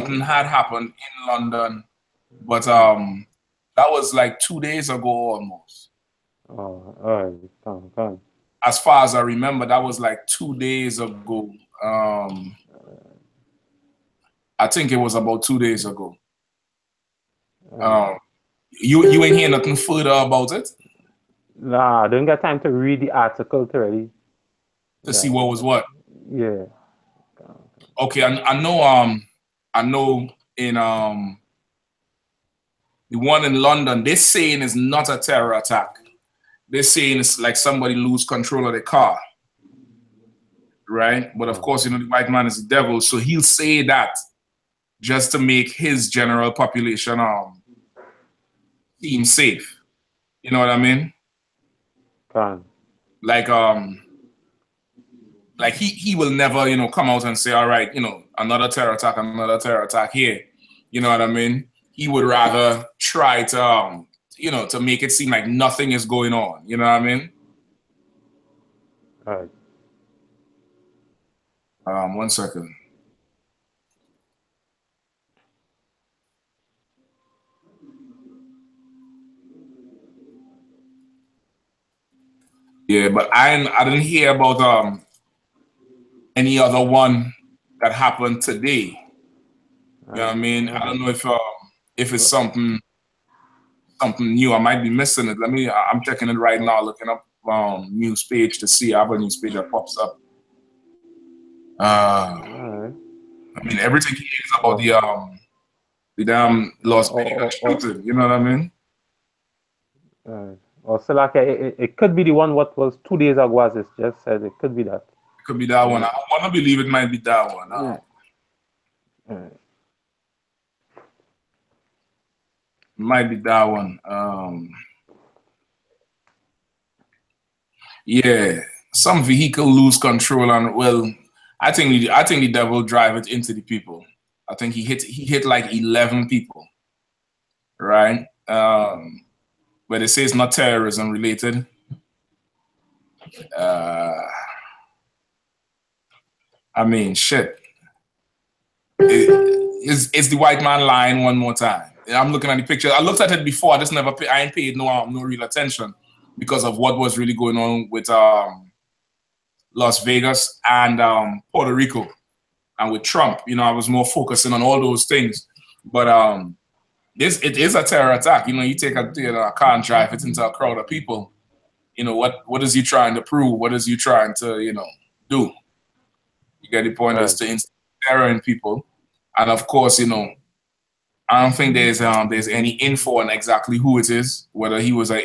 something had happened in London, but that was like 2 days ago almost. Oh, all right, come. As far as I remember, that was like 2 days ago. I think it was about 2 days ago. You ain't hear nothing further about it? Nah, I didn't get time to read the article to really. To see what was what? Yeah. Okay, I know in the one in London, they're saying it's not a terror attack. They're saying it's like somebody lose control of the car. Right? But of course, you know, the white man is the devil, so he'll say that just to make his general population seem safe. You know what I mean? Like he will never, you know, come out and say, all right, you know, another terror attack here. You know what I mean? He would rather try to you know, to make it seem like nothing is going on. You know what I mean? All right. 1 second. Yeah, but I didn't hear about any other one that happened today. You know what I mean? I don't know if it's something new. I might be missing it. I'm checking it right now, looking up news page to see. I have a news page that pops up. I mean, everything here is about the damn Las Vegas shooting. You know what I mean? Or so like it could be the one what was 2 days ago, as it just said. It could be that. It could be that one. I want to believe it might be that one. Might be that one. Yeah, some vehicle lose control and well, I think the devil drive it into the people. I think he hit like 11 people, right? But they say it's not terrorism related. I mean, shit. It's the white man lying one more time. I'm looking at the picture. I looked at it before. I ain't paid no real attention because of what was really going on with Las Vegas and Puerto Rico and with Trump. You know, I was more focusing on all those things. But it is a terror attack. You know, you take a car and drive it into a crowd of people. You know, what is he trying to prove? What is he trying to, you know, do? You get the point? Is to instill terror in people. And of course, you know, I don't think there's any info on exactly who it is, whether he was a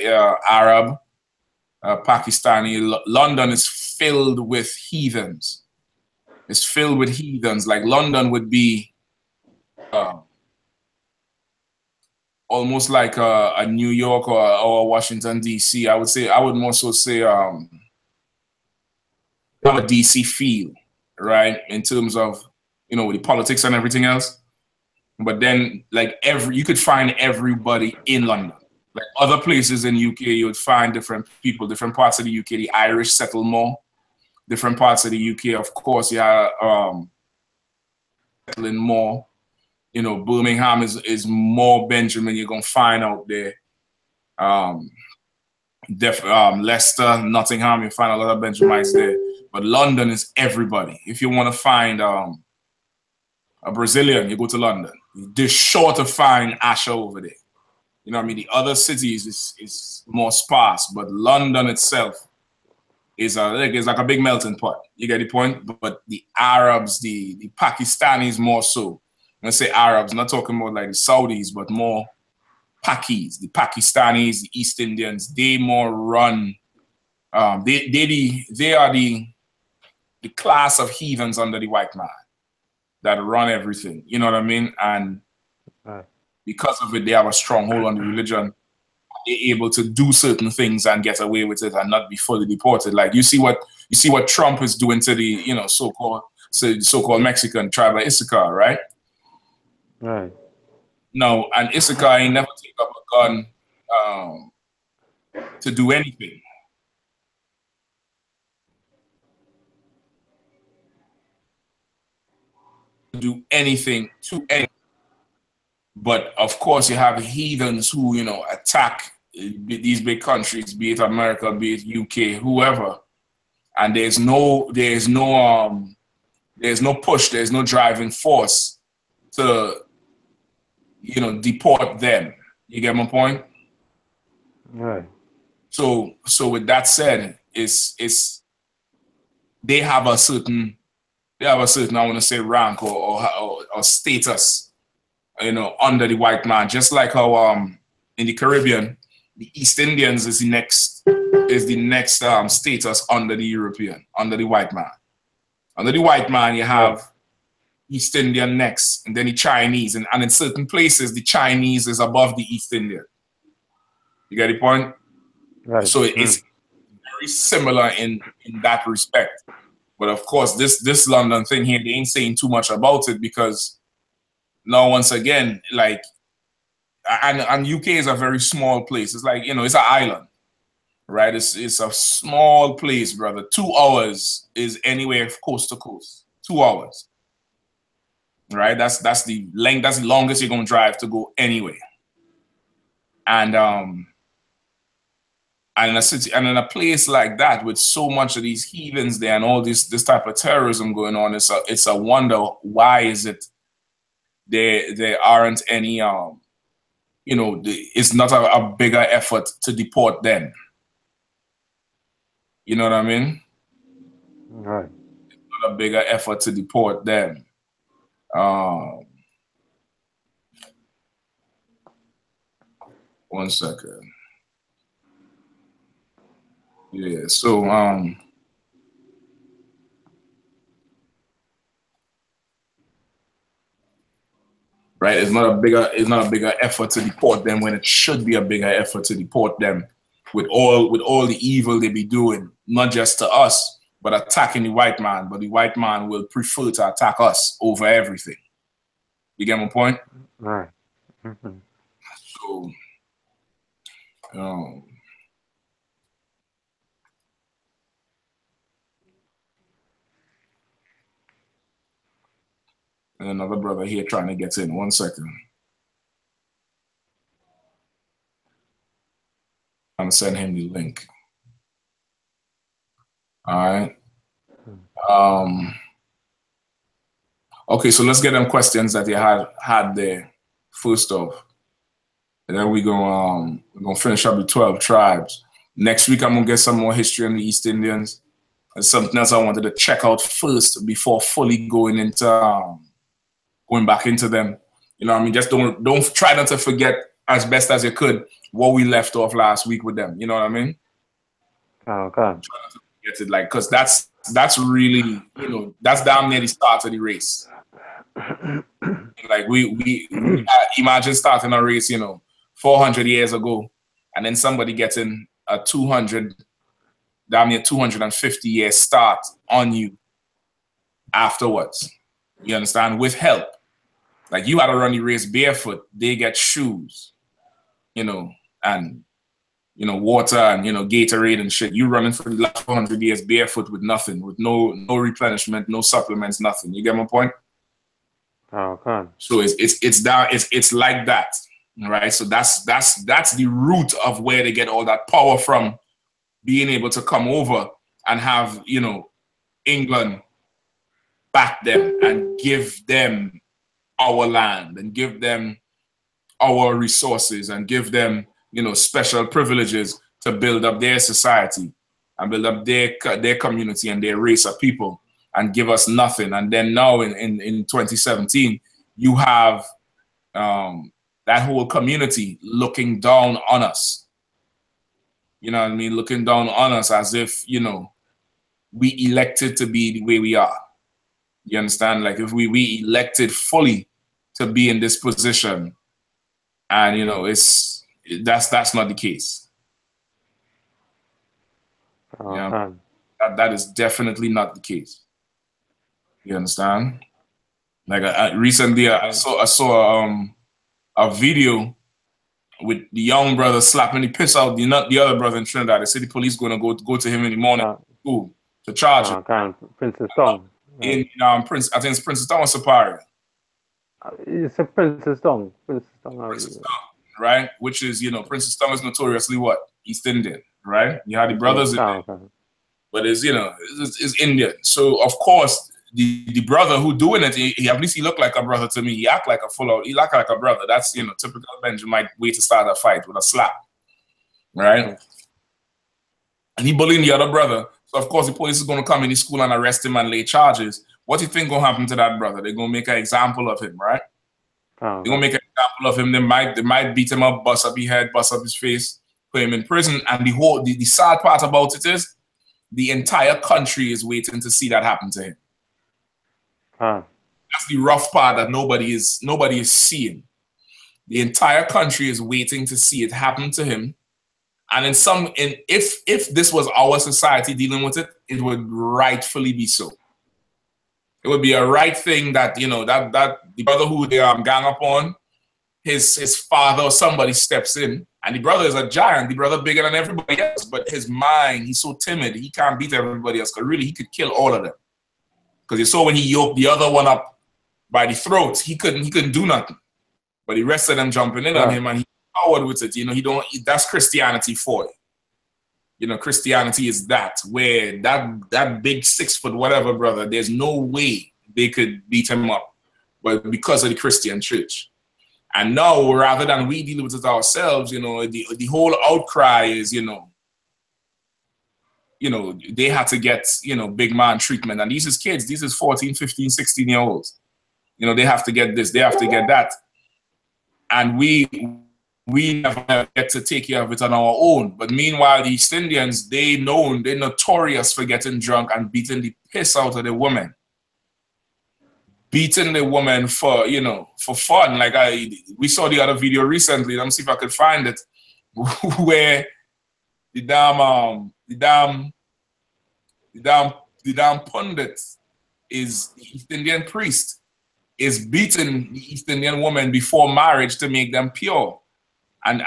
Arab, Pakistani. London is filled with heathens. It's filled with heathens. Like London would be almost like a New York or Washington D.C. I would more so say have a D.C. feel, right, in terms of, you know, with the politics and everything else. But then, like you could find everybody in London. Like other places in UK, you would find different people, different parts of the UK. The Irish settle more. Different parts of the UK, of course, you have settling more. You know, Birmingham is more Benjamin you're gonna find out there. Leicester, Nottingham, you find a lot of Benjamites there. But London is everybody. If you want to find a Brazilian, you go to London. You're sure to find Asha over there. You know what I mean? The other cities is more sparse, but London itself is like a big melting pot. You get the point? But the Arabs, the Pakistanis more so. When I say Arabs, not talking about like the Saudis, but more Pakis, the Pakistanis, the East Indians, they more run. They are the class of heathens under the white man that run everything. You know what I mean? And because of it, they have a stronghold on the religion. They're able to do certain things and get away with it and not be fully deported. Like you see what Trump is doing to the, you know, so-called Mexican tribe of I.S.U.P.K, right? Right. No, and I.S.U.P.K ain't never take up a gun to do anything. do anything to anyone. But of course, you have heathens who, you know, attack these big countries, be it America, be it UK, whoever, and there's no push, there's no driving force to, you know, deport them. You get my point? Right. So with that said, it's they have a certain I want to say rank or status, you know, under the white man. Just like how in the Caribbean, the East Indians is the next status under the European, under the white man. Under the white man, you have East Indian next, and then the Chinese, and in certain places, the Chinese is above the East Indian. You get the point? Right. So it's very similar in that respect. But of course, this London thing here, they ain't saying too much about it because now, once again, like, and UK is a very small place. It's like, you know, it's an island, right? It's a small place, brother. 2 hours is anywhere coast to coast. 2 hours, right? That's the length. That's the longest you're gonna drive to go anywhere. And in a city and in a place like that with so much of these heathens there and all this type of terrorism going on, it's a wonder why is it there aren't any you know, it's not a bigger effort to deport them. You know what I mean? Right. It's not a bigger effort to deport them. One second. Yeah, so right, it's not a bigger effort to deport them when it should be a bigger effort to deport them with all the evil they be doing, not just to us, but attacking the white man. But the white man will prefer to attack us over everything. You get my point? Right. So and another brother here trying to get in. 1 second. I'm gonna send him the link. All right. Okay, so let's get them questions that you had there first off. And then we're gonna finish up the 12 tribes. Next week I'm gonna get some more history on the East Indians. There's something else I wanted to check out first before fully going into going back into them. You know what I mean? Just don't try not to forget as best as you could what we left off last week with them. You know what I mean? Okay. Try not to forget it, like, because that's really, you know, that's damn near the start of the race. Like we imagine starting a race, you know, 400 years ago, and then somebody getting a 200, damn near 250-year start on you afterwards. You understand? With help. Like, you had to run the race barefoot. They get shoes, you know, and, you know, water and, you know, Gatorade and shit. You running for the last 400 years barefoot with nothing, with no replenishment, no supplements, nothing. You get my point? Okay. So it's like that, right? So that's the root of where they get all that power from, being able to come over and have, you know, England back them and give them our land and give them our resources and give them, you know, special privileges to build up their society and build up their community and their race of people, and give us nothing. And then now in 2017, you have that whole community looking down on us. You know what I mean? Looking down on us as if, you know, we elected to be the way we are. You understand? Like, if we elected fully to be in this position, and, you know, that's not the case. Okay. You know, that is definitely not the case. You understand? Like, recently I saw a video with the young brother slapping the piss out the other brother in Trinidad. They said the police gonna go to him in the morning to charge him. Princess Song. in Prince. I think it's Princess Town or Superior. It's a Princess Town. Princess Town, right? Which is, Princess Town is notoriously what? East Indian, right? You had the brothers in there, but it's, it's Indian. So of course, the brother who doing it, he at least he looked like a brother to me. He act like he act like a brother. That's, typical Benjamin way to start a fight with a slap, right? And he bullying the other brother. So of course the police is going to come in the school and arrest him and lay charges. What do you think gonna happen to that brother? They're gonna make an example of him, right? They're gonna make an example of him. They might beat him up, bust up his head, bust up his face, put him in prison. And the sad part about it is the entire country is waiting to see that happen to him. That's the rough part that nobody is seeing. The entire country is waiting to see it happen to him. And if this was our society dealing with it, it would rightfully be so. It would be a right thing that, that the brother who they gang up on, his father or somebody steps in, and the brother is a giant, the brother bigger than everybody else, but his mind, he's so timid, he can't beat everybody else, because really he could kill all of them. Because you saw when he yoked the other one up by the throat, he couldn't do nothing. But the rest of them jumping in on him, and he powered with it. That's Christianity for you. Christianity is that, where that big 6 foot whatever brother, there's no way they could beat him up, but because of the Christian church. And now, rather than we deal with it ourselves, the whole outcry is, they had to get, big man treatment. And these is kids, these is 14, 15, 16-year-olds. They have to get this, they have to get that. And we never get to take care of it on our own. But meanwhile, the East Indians, they're notorious for getting drunk and beating the piss out of the women. Beating the woman for, for fun. Like we saw the other video recently. Let me see if I could find it, where the damn pundit is the East Indian priest is beating the East Indian woman before marriage to make them pure. And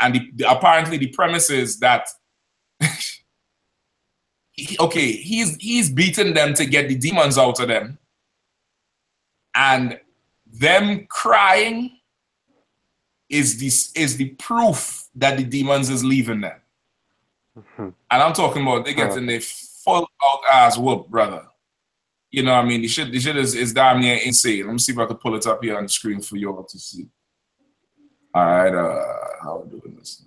apparently the premise is that he's beating them to get the demons out of them, and them crying is the proof that the demons is leaving them. And I'm talking about they getting their full out ass whoop, brother. You know what I mean? The shit is damn near insane. Let me see if I can pull it up here on the screen for you all to see. All right, how are we doing this?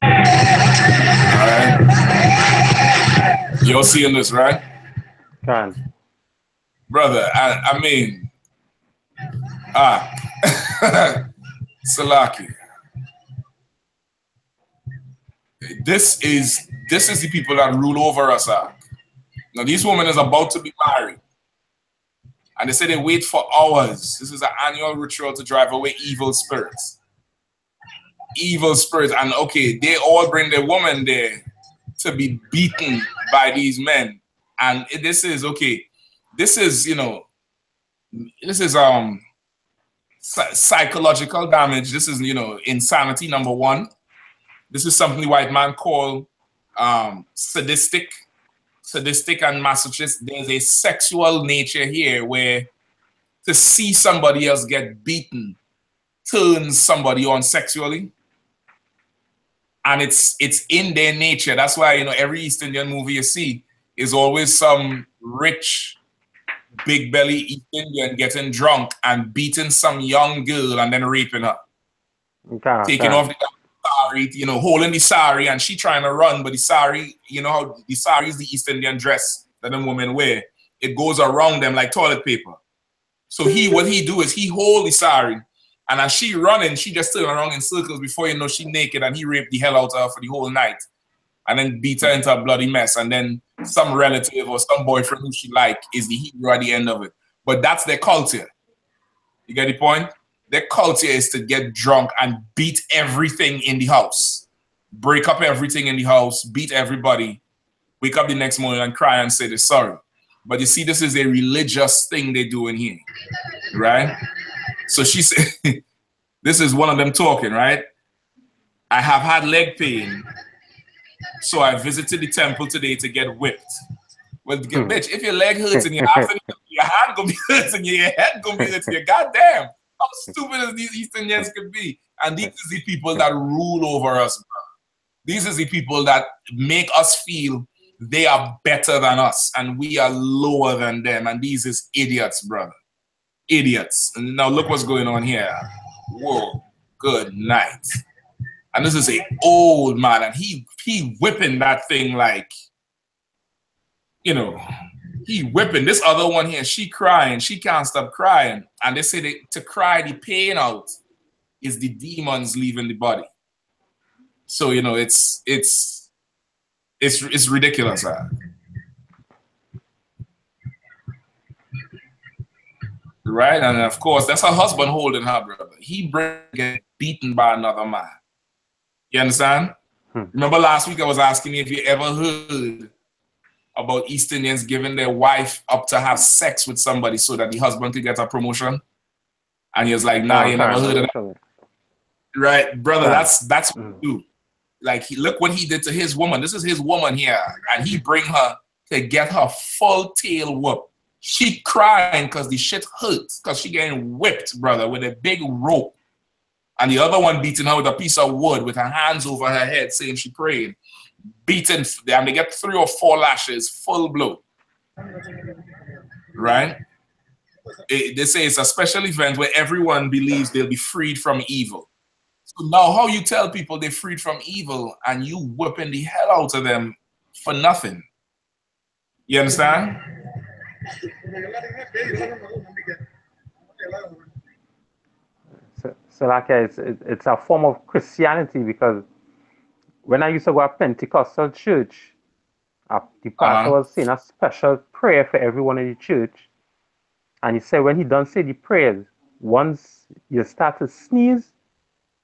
All right. You're seeing this, right? Can. Brother, I mean, Salaki. This is the people that rule over us. Now, these women is about to be married. And they say they wait for hours. This is an annual ritual to drive away evil spirits. Evil spirits. And okay, they all bring their woman there to be beaten by these men. And this is, this is, this is psychological damage. This is, insanity, number one. This is something the white man call sadistic and masochistic. There's a sexual nature here where to see somebody else get beaten turns somebody on sexually. And it's in their nature. That's why, every East Indian movie you see is always some rich, big belly East Indian getting drunk and beating some young girl and then raping her. Taking off the sari, holding the sari, and she trying to run, but the sari, how the sari is the East Indian dress that the women wear. It goes around them like toilet paper. So what he do is he hold the sari, and as she running, she just turn around in circles before she naked, and he raped the hell out of her for the whole night, and then beat her into a bloody mess, and then some relative or some boyfriend who she like is the hero at the end of it. But that's their culture. You get the point? Their culture is to get drunk and beat everything in the house. Break up everything in the house, beat everybody, wake up the next morning and cry and say they're sorry. But you see, this is a religious thing they're doing here, right? So she said, This is one of them talking, right? I have had leg pain, so I visited the temple today to get whipped. Well, bitch, if your leg hurts and your hand gonna be hurting you, your head gonna be hurting you. Goddamn, how stupid as these East Indians could be. And these are the people that rule over us, bro. These are the people that make us feel they are better than us and we are lower than them. And these is idiots, brother. Idiots. And now look what's going on here. Whoa, good night. And this is a old man, and he whipping that thing like, you know, he whipping. This other one here, she crying, she can't stop crying. And they say that to cry the pain out is the demons leaving the body. So, you know, it's ridiculous. Huh? Right? And of course, that's her husband holding her, brother. He get beaten by another man. You understand? Remember last week I was asking you if you ever heard about East Indians giving their wife up to have sex with somebody so that the husband could get a promotion? And he was like, nah, you never heard of that. Right, brother, that's what we do. Like, look what he did to his woman. This is his woman here. And he bring her to get her full tail whoop. She crying because the shit hurts, because she getting whipped, brother, with a big rope. And the other one beating her with a piece of wood with her hands over her head, saying she prayed. Beaten, and they get 3 or 4 lashes, full blow. Right? They say it's a special event where everyone believes they'll be freed from evil. So now how you tell people they're freed from evil and you whipping the hell out of them for nothing? You understand? So like it's a form of Christianity, because when I used to go to Pentecostal church, the pastor was saying a special prayer for everyone in the church. And he said when he done say the prayers, once you start to sneeze,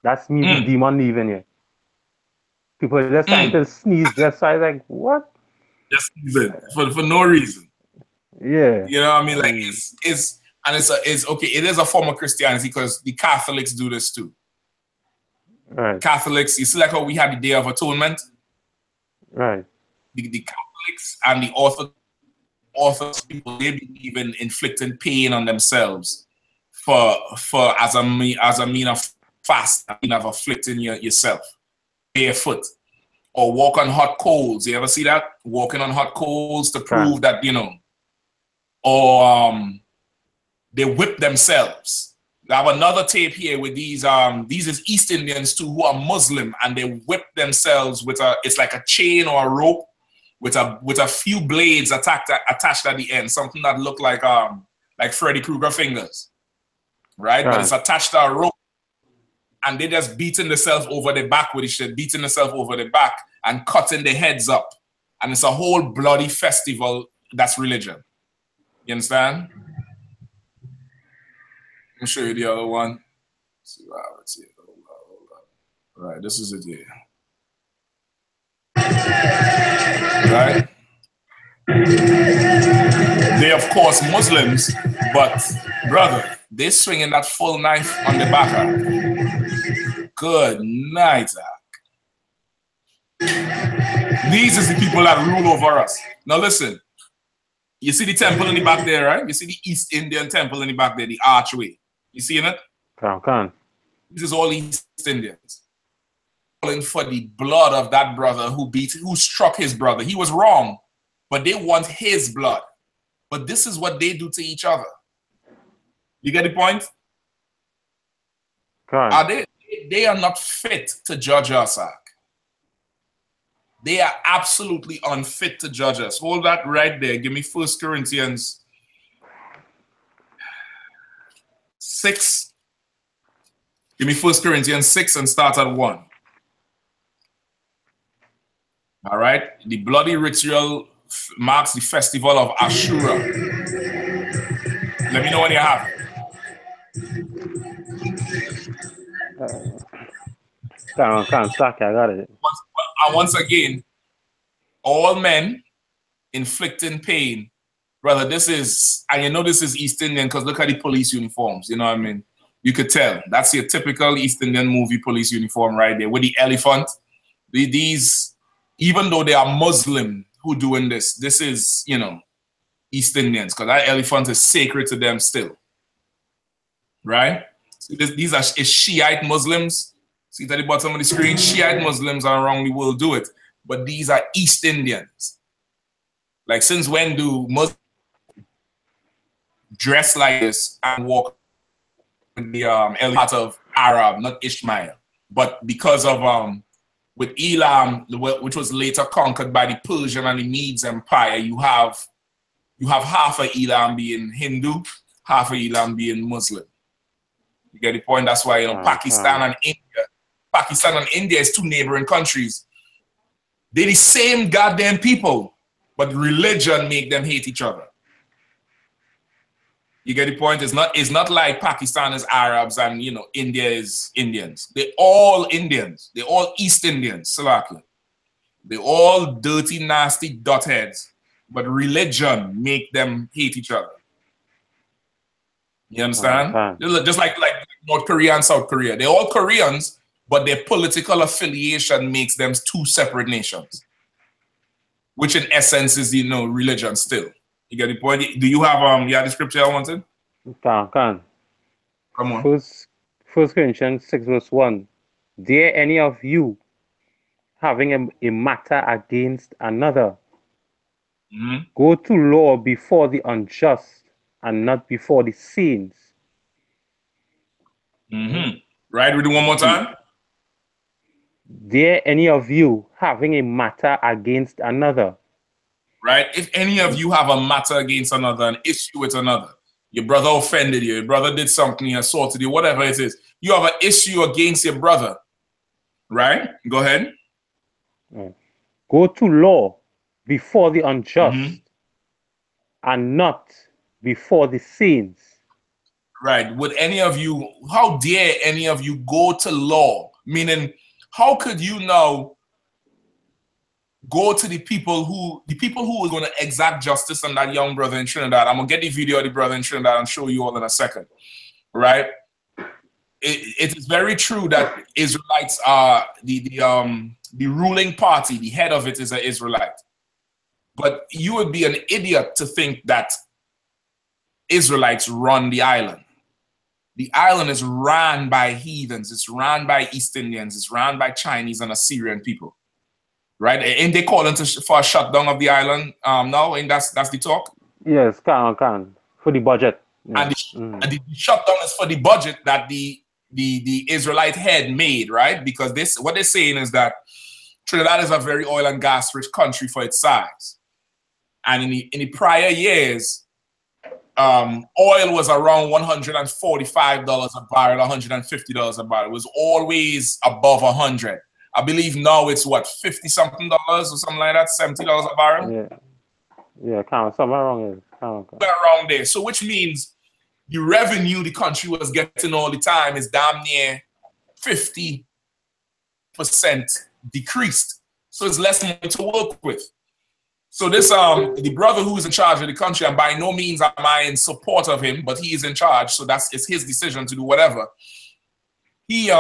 that's me the demon leaving you. People just trying to sneeze just so I was like, what? Just sneezing for no reason. Yeah. You know what I mean? Like it's okay, it is a form of Christianity because the Catholics do this too. Right. Catholics, you see like how we had the Day of Atonement? Right. The Catholics and the Orthodox people, they believe in inflicting pain on themselves for as a mean of fast, a mean of afflicting yourself barefoot, or walk on hot coals. You ever see that? Walking on hot coals to prove that, you know, or they whip themselves. I have another tape here with these is East Indians too who are Muslim, and they whip themselves with it's like a chain or a rope with a few blades attached at the end, something that look like Freddy Krueger fingers, right? But it's attached to a rope, and they just beating themselves over the back with it, beating themselves over the back and cutting their heads up, and it's a whole bloody festival. That's religion. You understand? Let me show you the other one. Let's see what happens here. Hold on. Right, this is it here. Right? They, of course, Muslims, but, brother, they swinging that full knife on the back. Good night, Zach. These is the people that rule over us. Now, listen. You see the temple in the back there, right? You see the East Indian temple in the back there, the archway. You seeing it? This is all East Indians calling for the blood of that brother who struck his brother. He was wrong, but they want his blood. But this is what they do to each other. You get the point? They are not fit to judge us, Zach. They are absolutely unfit to judge us. Hold that right there. Give me 1 Corinthians 6. Give me 1 Corinthians 6 and start at 1. All right. The bloody ritual marks the festival of Ashura. Let me know when you have it. I got it. Once again, all men inflicting pain. Brother, this is, and you know this is East Indian because look at the police uniforms, you know what I mean? You could tell. That's your typical East Indian movie police uniform right there with the elephant. These, even though they are Muslim who doing this, this is, you know, East Indians, because that elephant is sacred to them still. Right? So these are Shiite Muslims. See at the bottom of the screen? Shiite Muslims around the world do it. But these are East Indians. Like, since when do Muslims dress like this and walk with the element of Arab, not Ishmael? But because of with Elam, which was later conquered by the Persian and the Medes Empire, you have half of Elam being Hindu, half of Elam being Muslim. You get the point? That's why, you know, Pakistan and India is two neighboring countries. They're the same goddamn people, but religion make them hate each other. You get the point? It's not like Pakistan is Arabs and, you know, India is Indians. They're all Indians. They're all East Indians, Salaki. They're all dirty, nasty dot heads, but religion make them hate each other. You understand? Just like North Korea and South Korea. They're all Koreans, but their political affiliation makes them two separate nations, which in essence is, you know, religion still. You get the point? Do you have the scripture I wanted? Come on. First Corinthians 6 verse 1. Dare any of you having a matter against another go to law before the unjust and not before the saints? Right, read it one more time. Dare any of you having a matter against another. Right? If any of you have a matter against another, an issue with another, your brother offended you, your brother did something, he assaulted you, whatever it is, you have an issue against your brother, right? Go ahead. Go to law before the unjust and not before the saints. Right. Would any of you, how dare any of you go to law? Meaning, how could you now go to the people who are going to exact justice on that young brother in Trinidad? I'm going to get the video of the brother in Trinidad and show you all in a second. Right? It is very true that Israelites are the ruling party. The head of it is an Israelite. But you would be an idiot to think that Israelites run the island. The island is run by heathens. It's run by East Indians. It's run by Chinese and Assyrian people. Right? And they calling for a shutdown of the island now, and that's the talk? Yes, can. For the budget. Yeah. And the shutdown is for the budget that the Israelite head made, right? Because what they're saying is that Trinidad is a very oil and gas rich country for its size. And in the prior years, oil was around $145 a barrel, $150 a barrel. It was always above 100. I believe now it's what, $50-something or something like that, $70 a barrel. Yeah, somewhere around there. Around there. So which means the revenue the country was getting all the time is damn near 50% decreased. So it's less money to work with. So this the brother who is in charge of the country, and by no means am I in support of him, but he is in charge, so it's his decision to do whatever. He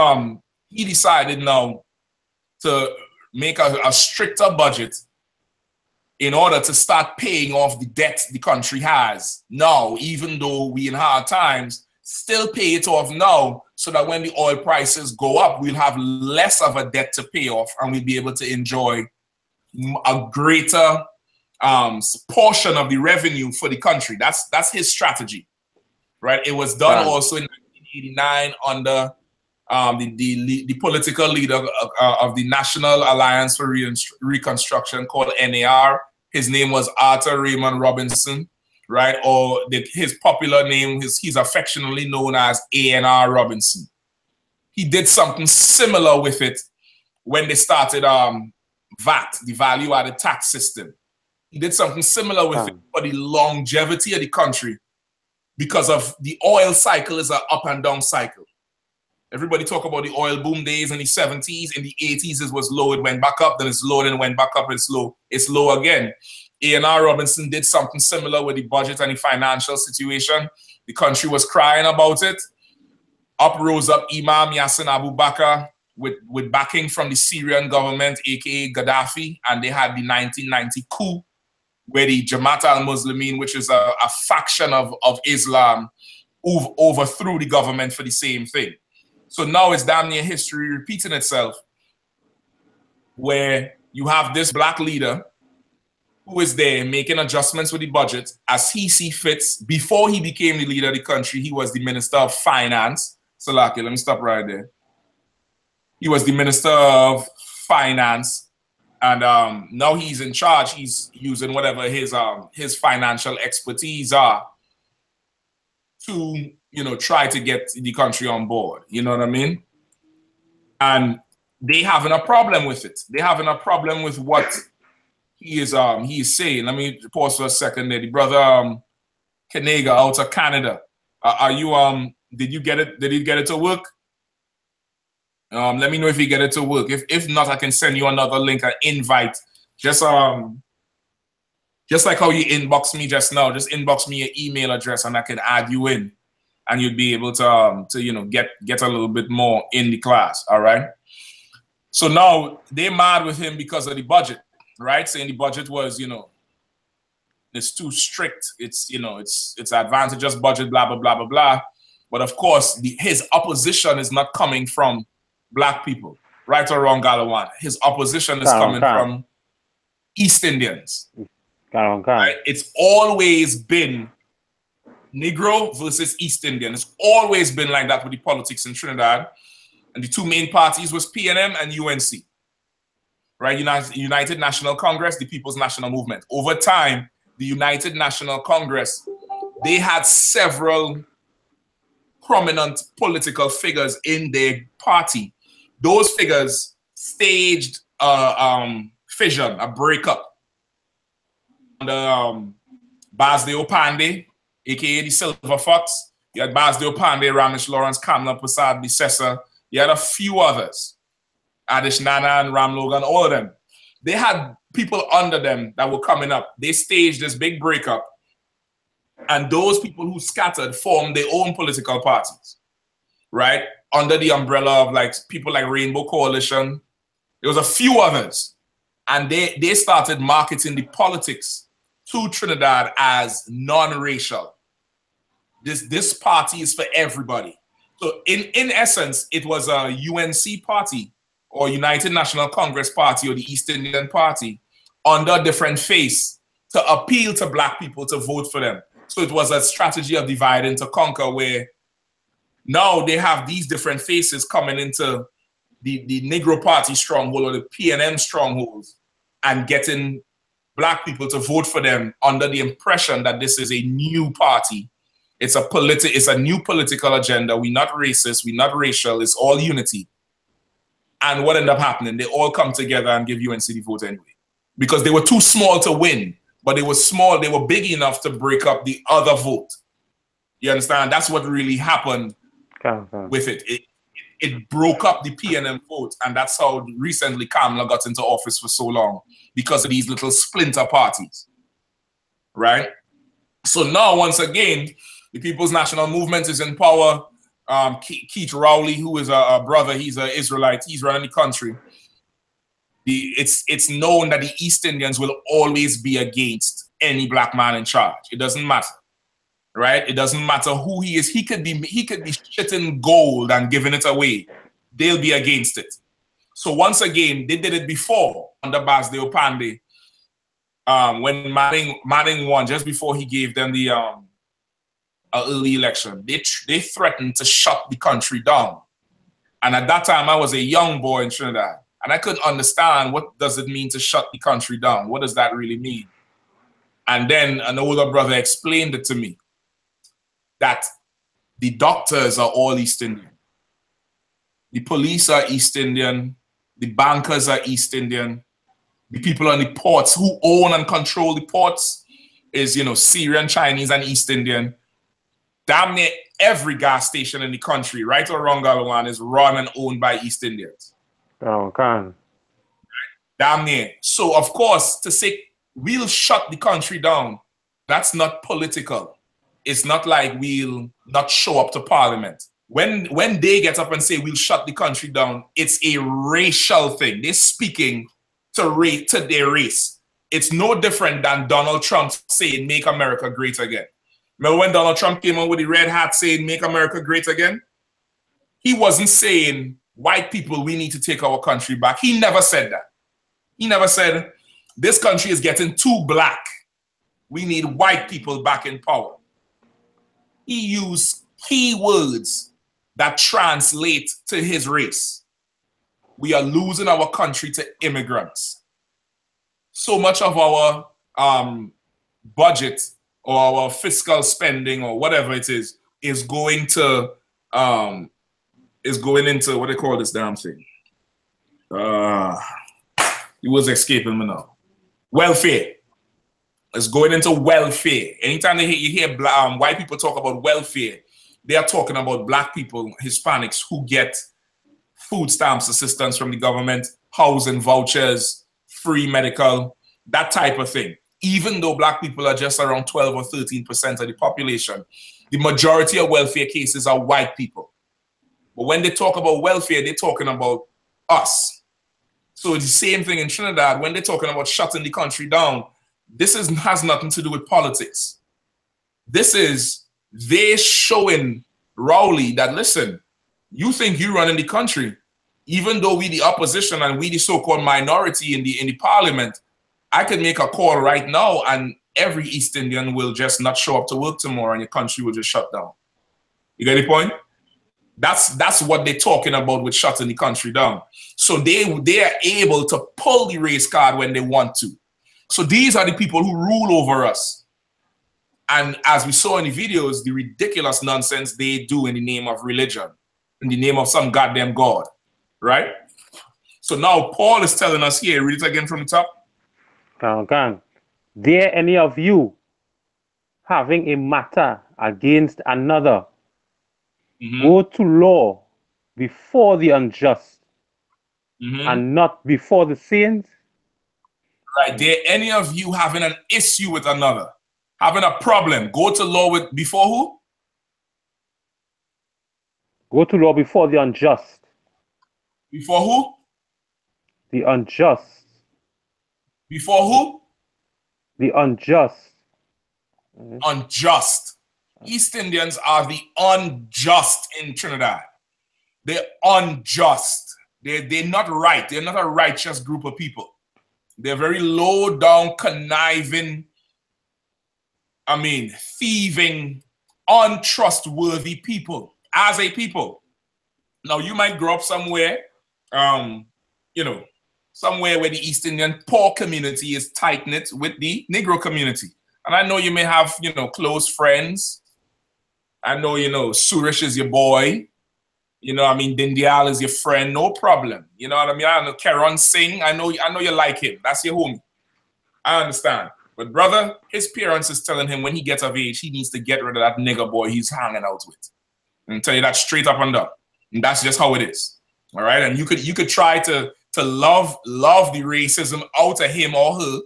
decided now to make a stricter budget in order to start paying off the debt the country has now, even though we in hard times, still pay it off now so that when the oil prices go up, we'll have less of a debt to pay off and we'll be able to enjoy a greater portion of the revenue for the country. That's his strategy, right? It was done also in 1989 under the political leader of the National Alliance for Reconstruction called NAR. His name was Arthur Raymond Robinson, right? Or his popular name, he's affectionately known as ANR Robinson. He did something similar with it when they started VAT, the value-added tax system. He did something similar with it for the longevity of the country, because of the oil cycle is an up and down cycle. Everybody talk about the oil boom days in the 70s. In the 80s, it was low, it went back up, then it's low, then it went back up, it's low. It's low again. A&R Robinson did something similar with the budget and the financial situation. The country was crying about it. up rose up Imam Yassin Abu Bakr with backing from the Syrian government, aka Gaddafi, and they had the 1990 coup, where the Jamaat al-Muslimin, which is a faction of Islam, overthrew the government for the same thing. So now it's damn near history repeating itself, where you have this black leader who is there making adjustments with the budget as he sees fits. Before he became the leader of the country, he was the Minister of Finance. Salaki, let me stop right there. He was the Minister of Finance, and now he's in charge. He's using whatever his financial expertise are to, you know, try to get the country on board. You know what I mean? And they having a problem with it. They having a problem with what he is saying. Let me pause for a second there. The brother Kanega out of Canada. Are you did you get it? Did he get it to work? Let me know if you get it to work. If not, I can send you another link, an invite. Just like how you inbox me just now, just inbox me your email address and I can add you in, and you'd be able to you know, get a little bit more in the class. All right. So now they're mad with him because of the budget, right? Saying the budget was, you know, it's too strict. It's, you know, it's advantageous budget, blah blah blah blah blah. But of course, his opposition is not coming from black people, right or wrong, Galawan. His opposition is coming from East Indians. Right? It's always been Negro versus East Indian. It's always been like that with the politics in Trinidad. And the two main parties was PNM and UNC. Right? United National Congress, the People's National Movement. Over time, the United National Congress, they had several prominent political figures in their party. Those figures staged a fission, a breakup. And Basdeo Pandey, aka the Silver Fox, you had Basdeo Pandey, Ramesh Lawrence, Kamla Prasad, Bissessa. You had a few others, Adish Nana and Ram Logan, all of them. They had people under them that were coming up. They staged this big breakup, and those people who scattered formed their own political parties, right? Under the umbrella of like people like Rainbow Coalition. There was a few others, and they started marketing the politics to Trinidad as non-racial. This party is for everybody. So in essence, it was a UNC party or United National Congress party or the East Indian Party under a different face to appeal to black people to vote for them. So it was a strategy of divide and to conquer, where now they have these different faces coming into the Negro Party stronghold or the PNM strongholds and getting black people to vote for them under the impression that this is a new party. It's a new political agenda. We're not racist, we're not racial, it's all unity. And what ended up happening? They all come together and give UNC the vote anyway. Because they were too small to win, but they were small, they were big enough to break up the other vote. You understand? That's what really happened with it. It broke up the PNM vote, and that's how recently Kamala got into office for so long, because of these little splinter parties, right? So now, once again, the People's National Movement is in power. Keith Rowley, who is a brother, he's an Israelite, he's running the country. It's known that the East Indians will always be against any black man in charge. It doesn't matter, right? It doesn't matter who he is. He could be shitting gold and giving it away. They'll be against it. So once again, they did it before under Basdeo Pandey. When Manning won, just before he gave them the early election, they threatened to shut the country down. And at that time, I was a young boy in Trinidad, and I couldn't understand, what does it mean to shut the country down? What does that really mean? And then an older brother explained it to me, that the doctors are all East Indian. The police are East Indian. The bankers are East Indian. The people on the ports who own and control the ports is, you know, Syrian, Chinese, and East Indian. Damn near every gas station in the country, right or wrong, Galawan, is run and owned by East Indians. Oh, God. Damn near. So, of course, to say we'll shut the country down, that's not political. It's not like we'll not show up to parliament. when they get up and say we'll shut the country down, it's a racial thing. They're speaking to their race. It's no different than Donald Trump saying make America great again. Remember when Donald Trump came on with the red hat saying make America great again? He wasn't saying white people, we need to take our country back. He never said that. He never said this country is getting too black. We need white people back in power. He used key words that translate to his race. We are losing our country to immigrants. So much of our budget or our fiscal spending or whatever it is going to into what they call this damn thing. It was escaping me now. Welfare. It's going into welfare. Anytime you hear white people talk about welfare, they are talking about black people, Hispanics, who get food stamps assistance from the government, housing vouchers, free medical, that type of thing. Even though black people are just around 12 or 13% of the population, the majority of welfare cases are white people. But when they talk about welfare, they're talking about us. So it's the same thing in Trinidad. When they're talking about shutting the country down, this has nothing to do with politics. This is they showing Rowley that, listen, you think you're running the country, even though we the opposition and we the so-called minority in the parliament, I could make a call right now and every East Indian will just not show up to work tomorrow and your country will just shut down. You get the point? That's what they're talking about with shutting the country down. So they are able to pull the race card when they want to. So these are the people who rule over us. And as we saw in the videos, the ridiculous nonsense they do in the name of religion, in the name of some goddamn God, right? So now Paul is telling us here, read it again from the top. Dare any of you having a matter against another go to law before the unjust and not before the saints? Right. Dare any of you having an issue with another, having a problem, go to law with before who? Go to law before the unjust. Before who? The unjust. Before who? The unjust. Unjust. East Indians are the unjust in Trinidad. They're unjust. They're not right. They're not a righteous group of people. They're very low down, conniving, thieving, untrustworthy people as a people. Now, you might grow up somewhere, somewhere where the East Indian poor community is tight-knit with the Negro community. And I know you may have, close friends. I know, Suresh is your boy. Dindial is your friend, no problem. You know what I mean? I know Karan Singh, I know you like him. That's your homie. I understand. But brother, his parents is telling him when he gets of age, he needs to get rid of that nigger boy he's hanging out with. And tell you that straight up and down. And that's just how it is. All right. And you could try to love the racism out of him or her.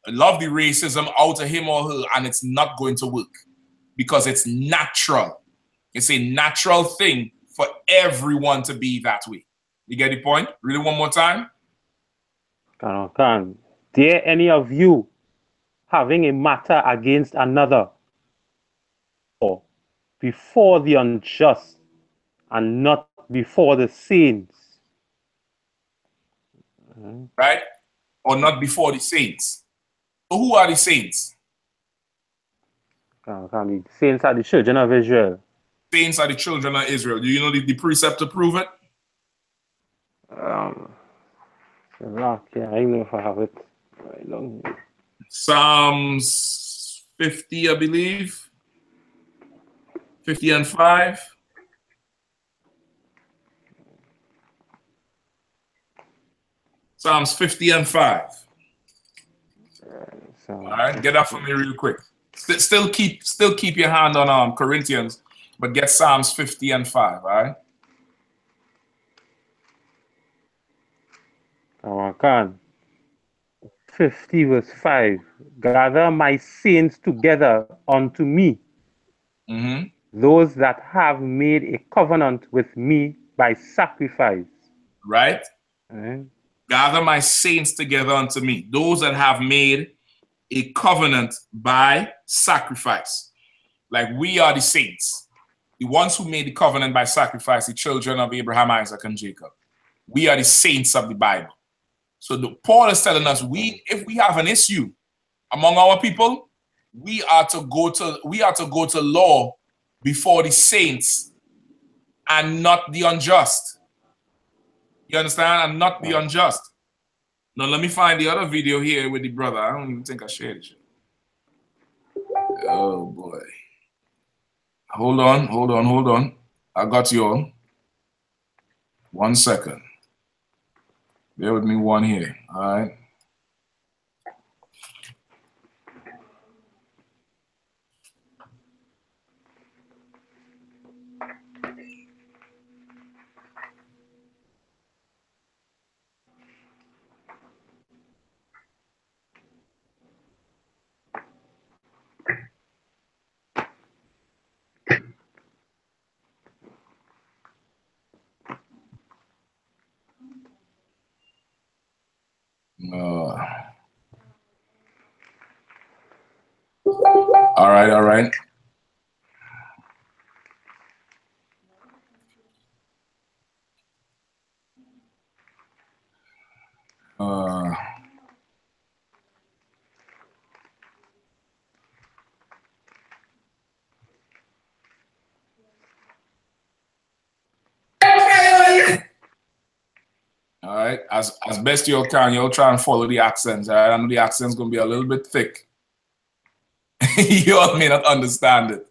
Love the racism out of him or her, and it's not going to work. Because it's natural. It's a natural thing for everyone to be that way. You get the point? Read it one more time. Dare any of you having a matter against another or before the unjust and not before the saints? Right? Or not before the saints. So who are the saints? The saints are the children of Israel. Saints are the children of Israel. Do you know the precept to prove it? I don't know if I have it right long. Psalms 50, I believe. 50 and 5. Psalms 50 and 5. All right, get that for me real quick. Still keep your hand on Corinthians, but get Psalms 50 and 5, all right? 50 verse 5. Gather my saints together unto me. those that have made a covenant with me by sacrifice. Right? Right? Gather my saints together unto me, those that have made a covenant by sacrifice. Like we are the saints, the ones who made the covenant by sacrifice, the children of Abraham, Isaac, and Jacob. We are the saints of the Bible. So Paul is telling us, if we have an issue among our people, we are to go to law before the saints and not the unjust. You understand? And not the unjust. Now let me find the other video here with the brother. I don't even think I shared it. Oh boy. Hold on. I got you all. 1 second. Bear with me one here. All right. All right. All right, as best you can, you'll try and follow the accents. All right, I know the accent's gonna be a little bit thick. You all may not understand it,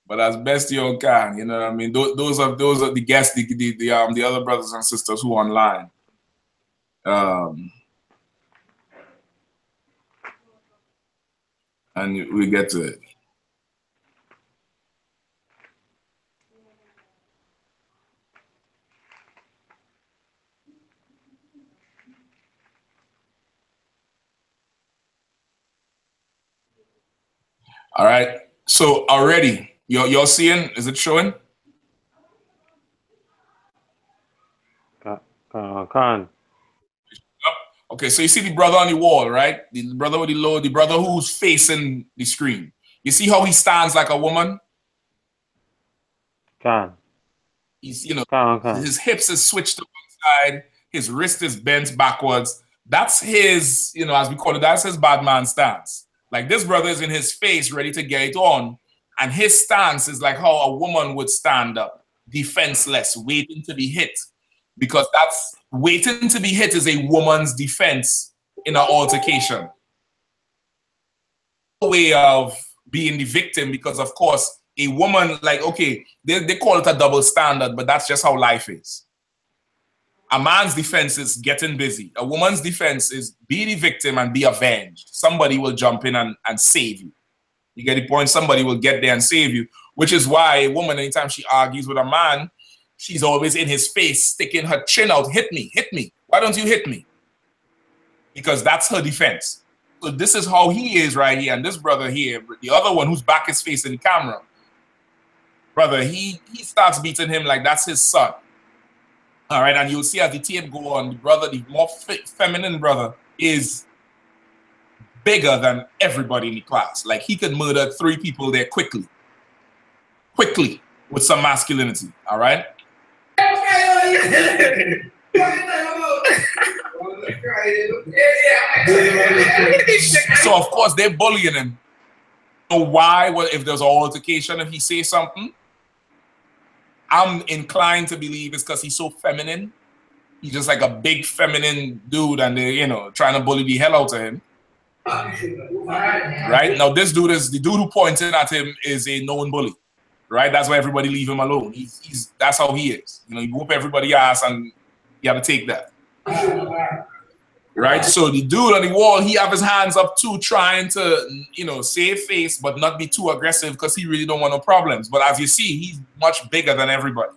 but as best you can, you know what I mean. Those are the guests, the other brothers and sisters who are online. And we get to it. All right. So already, you're seeing? Is it showing? Khan. Okay, so you see the brother on the wall, right? The brother with the brother who's facing the screen. You see how he stands like a woman? Khan. He's, his hips is switched to one side, his wrist is bent backwards. That's his, as we call it, that's his bad man stance. Like this brother is in his face, ready to get it on. And his stance is like how a woman would stand up, defenseless, waiting to be hit. Because that's waiting to be hit is a woman's defense in an altercation. A way of being the victim, because of course, a woman, like, okay, they call it a double standard, but that's just how life is. A man's defense is getting busy. A woman's defense is be the victim and be avenged. Somebody will jump in and save you. You get the point? Somebody will get there and save you, which is why a woman, anytime she argues with a man, she's always in his face, sticking her chin out. Hit me, hit me. Why don't you hit me? Because that's her defense. So this is how he is right here. And this brother here, the other one whose back is facing the camera, brother, he starts beating him like that's his son. All right, and you'll see as the tape go on, the brother, the more feminine brother, is bigger than everybody in the class. Like he could murder 3 people there quickly, with some masculinity. All right. So of course they're bullying him. So why? Well, if there's an altercation, if he says something, I'm inclined to believe it's because he's so feminine. He's just like a big feminine dude, and they're trying to bully the hell out of him. Right now, this dude is the dude who pointed at him is a known bully. Right, that's why everybody leave him alone. That's how he is. You whoop everybody's ass, and you have to take that. Right, so the dude on the wall, he have his hands up too, trying to save face, but not be too aggressive because he really don't want no problems. But as you see, he's much bigger than everybody.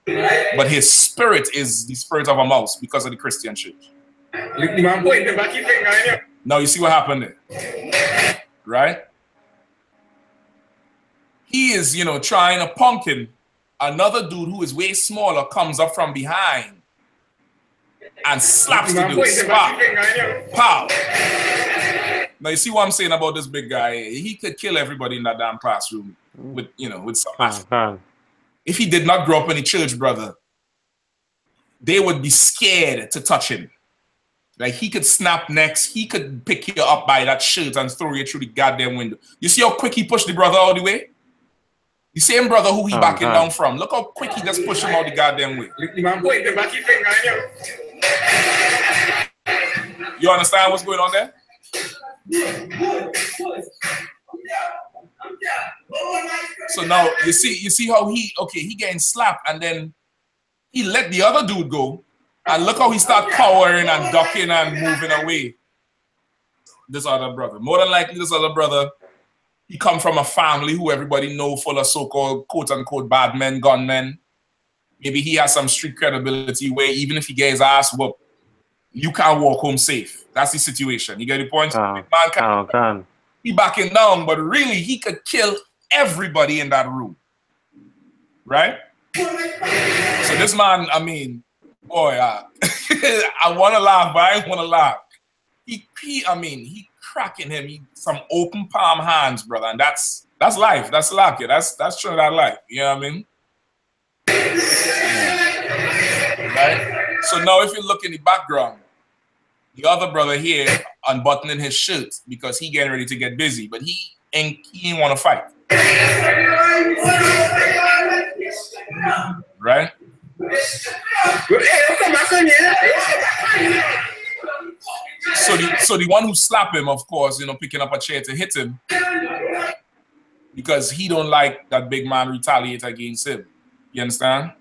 But his spirit is the spirit of a mouse because of the Christian church. Now you see what happened there, right? he is, you know, trying to punk him. Another dude who is way smaller comes up from behind and slaps the dude. Spot. Pow. Now you see what I'm saying about this big guy? He could kill everybody in that damn classroom with, you know, with some. If he did not grow up in the church, brother, they would be scared to touch him. Like, he could snap necks. He could pick you up by that shirt and throw you through the goddamn window. You see how quick he pushed the brother all the way? The same brother who he backing down from. Look how quick he just pushed him out the goddamn way. You understand what's going on there? So now you see how he getting slapped, and then he let the other dude go, and look how he start cowering and ducking and moving away. This other brother, more than likely, this other brother, he come from a family who everybody know full of so-called quote-unquote bad men, gunmen. Maybe he has some street credibility where even if he gets his ass whooped, you can't walk home safe. That's the situation. You get the point? He backing down, but really he could kill everybody in that room. Right? So this man, I mean, boy, I want to laugh, but I ain't want to laugh. He cracking him. Some open palm hands, brother, and that's life. That's life. Yeah, that's Trinidad life. You know what I mean? Right? So now if you look in the background, the other brother here unbuttoning his shirt because he getting ready to get busy, but he ain't want to fight. Right? So the one who slapped him, of course, you know, picking up a chair to hit him because he don't like that big man retaliate against him. You understand?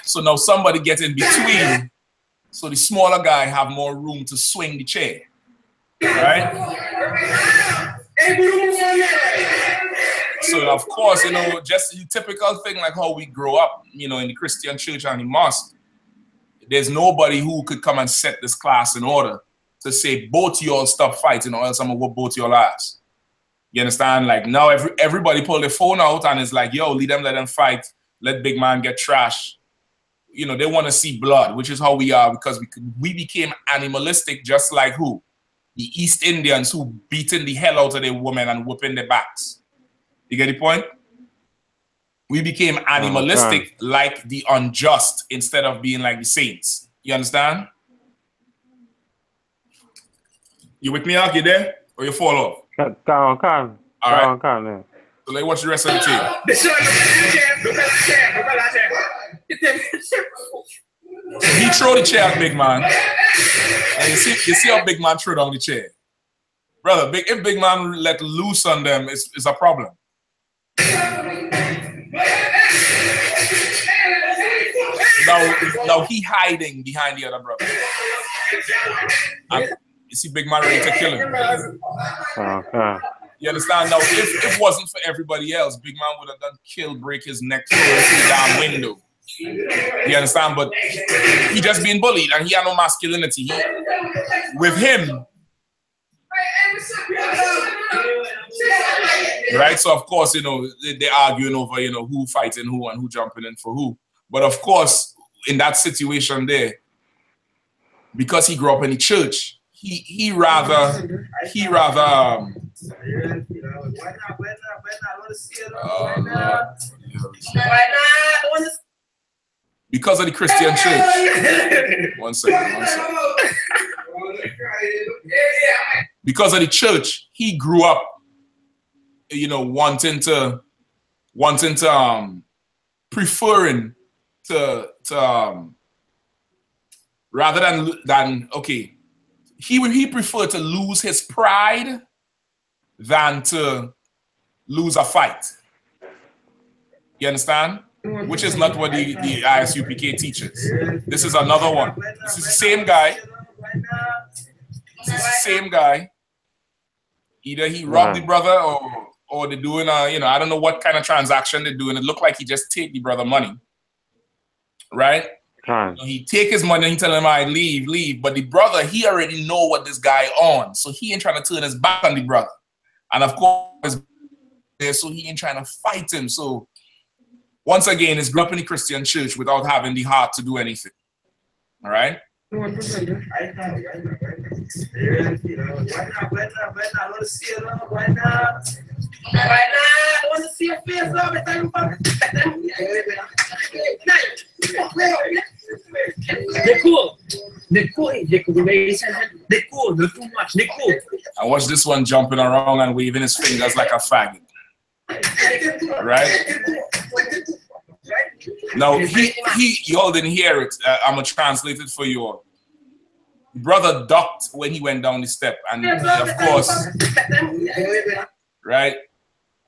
So now somebody gets in between, so the smaller guy have more room to swing the chair, right? So of course, you know, just the typical thing like how we grow up, you know, in the Christian church and the mosque, there's nobody who could come and set this class in order to say both y'all stop fighting or else I'm gonna whoop both your ass. You understand? Like now everybody pull their phone out and it's like, yo, let them fight, let big man get trash. You know, they want to see blood, which is how we are, because we became animalistic, just like who? The East Indians who beating the hell out of their women and whipping their backs. You get the point? We became animalistic like the unjust instead of being like the saints. You understand? You with me, Ark? You there? Or you fall off? Come. All right. So let's watch the rest of the tape. So he throw the chair at big man. And you see how big man threw down the chair. Brother, if big man let loose on them, it's a problem. Now he hiding behind the other brother. And you see big man ready to kill him. You understand? Now, if it wasn't for everybody else, big man would have done kill, break his neck, throw him through the damn window. You understand? But he just being bullied and he had no masculinity. With him, right? So of course, you know, they're arguing over, you know, who fighting who and who jumping in for who. But of course, in that situation there, because he grew up in the church, he rather because of the Christian church. One second. Because of the church, he grew up, you know, wanting to preferring to rather than okay, he preferred to lose his pride than to lose a fight. You understand? Which is not what the I.S.U.P.K teaches. This is another one. This is the same guy. Either he robbed the brother or they're doing a, you know, I don't know what kind of transaction they're doing. It looked like he just take the brother money, right? So he take his money and he tell him, I leave. But the brother, he already know what this guy on. So he ain't trying to turn his back on the brother. And of course, so he ain't trying to fight him. So once again, he's grew up in the Christian church without having the heart to do anything. All right? They're cool. They're cool. They're cool. They're cool. They're too much. They're cool. I watch this one jumping around and waving his fingers like a faggot. Right? Now, y'all didn't hear it. I'm going to translate it for you all. Brother ducked when he went down the step. And of course, right,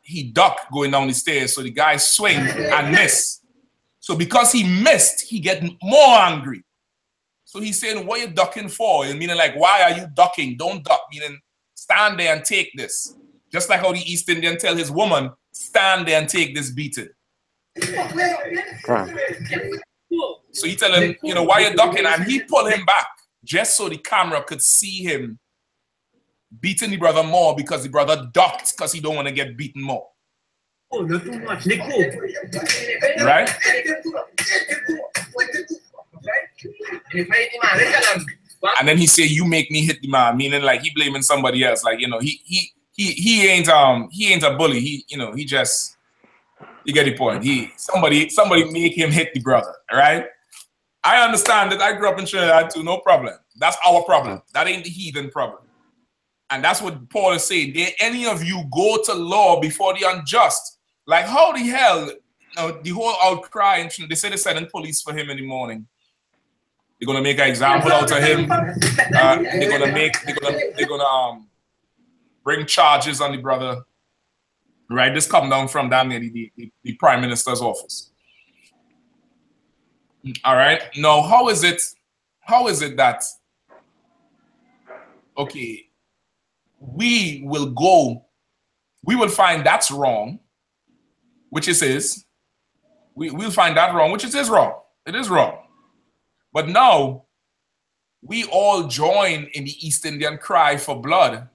he ducked going down the stairs. So the guy swing and miss. So because he missed, he get more angry. So he's saying, what are you ducking for? Meaning like, why are you ducking? Don't duck. Meaning, stand there and take this. Just like how the East Indian tell his woman, stand there and take this beating. So he tell him, you know, why you ducking? And he pull him back just so the camera could see him beating the brother more because the brother ducked because he don't want to get beaten more. Oh, not too much. Right? And then he say, you make me hit the man, meaning like he blaming somebody else. Like, you know, he ain't a bully. He, you know, he just, you get the point. Somebody make him hit the brother, right? I understand that. I grew up in Trinidad too, no problem. That's our problem. That ain't the heathen problem. And that's what Paul is saying. Dare any of you go to law before the unjust? Like, how the hell, you know, the whole outcry, they say they're sending police for him in the morning. They're gonna make an example out of him. They're gonna bring charges on the brother. Right, this come down from down near the Prime Minister's office. All right. Now, how is it that, okay, we will find that's wrong, which it is. We'll find that wrong, which it is wrong. It is wrong. But now, we all join in the East Indian cry for blood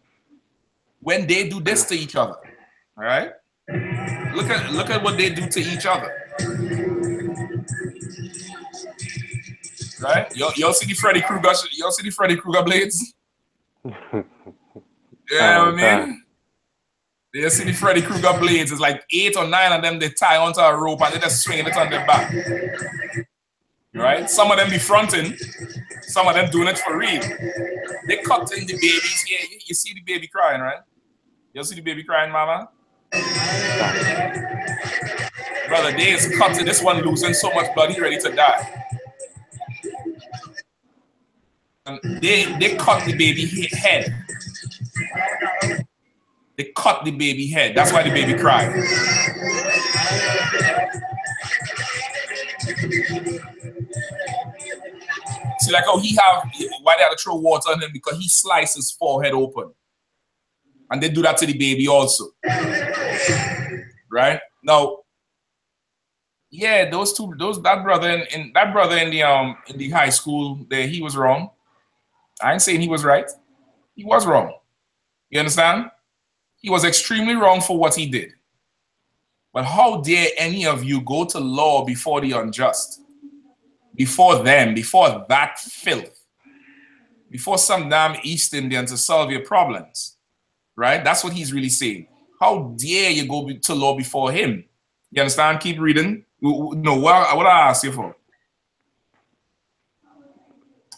when they do this to each other. All right? Look at what they do to each other. Right? Y'all see the Freddy Krueger? Y'all see the Freddy Krueger blades? Yeah, I mean, you see the Freddy Krueger blades. It's like 8 or 9 of them. They tie onto a rope and they just swinging it on their back. Right? Some of them be fronting. Some of them doing it for real. They cutting the babies here. You see the baby crying, right? You see the baby crying, mama? Brother, they is cutting. This one losing so much blood, he ready to die. And they cut the baby head. They cut the baby head. That's why the baby cried. See, like how why they had to throw water on him? Because he sliced his forehead open. And they do that to the baby also. Right? Now, yeah, that brother in the high school there, he was wrong. I ain't saying he was right. He was wrong. You understand? He was extremely wrong for what he did. But how dare any of you go to law before the unjust? Before them, before that filth, before some damn East Indian to solve your problems, right? That's what he's really saying. How dare you go to law before him? You understand? Keep reading. No, what I asked you for?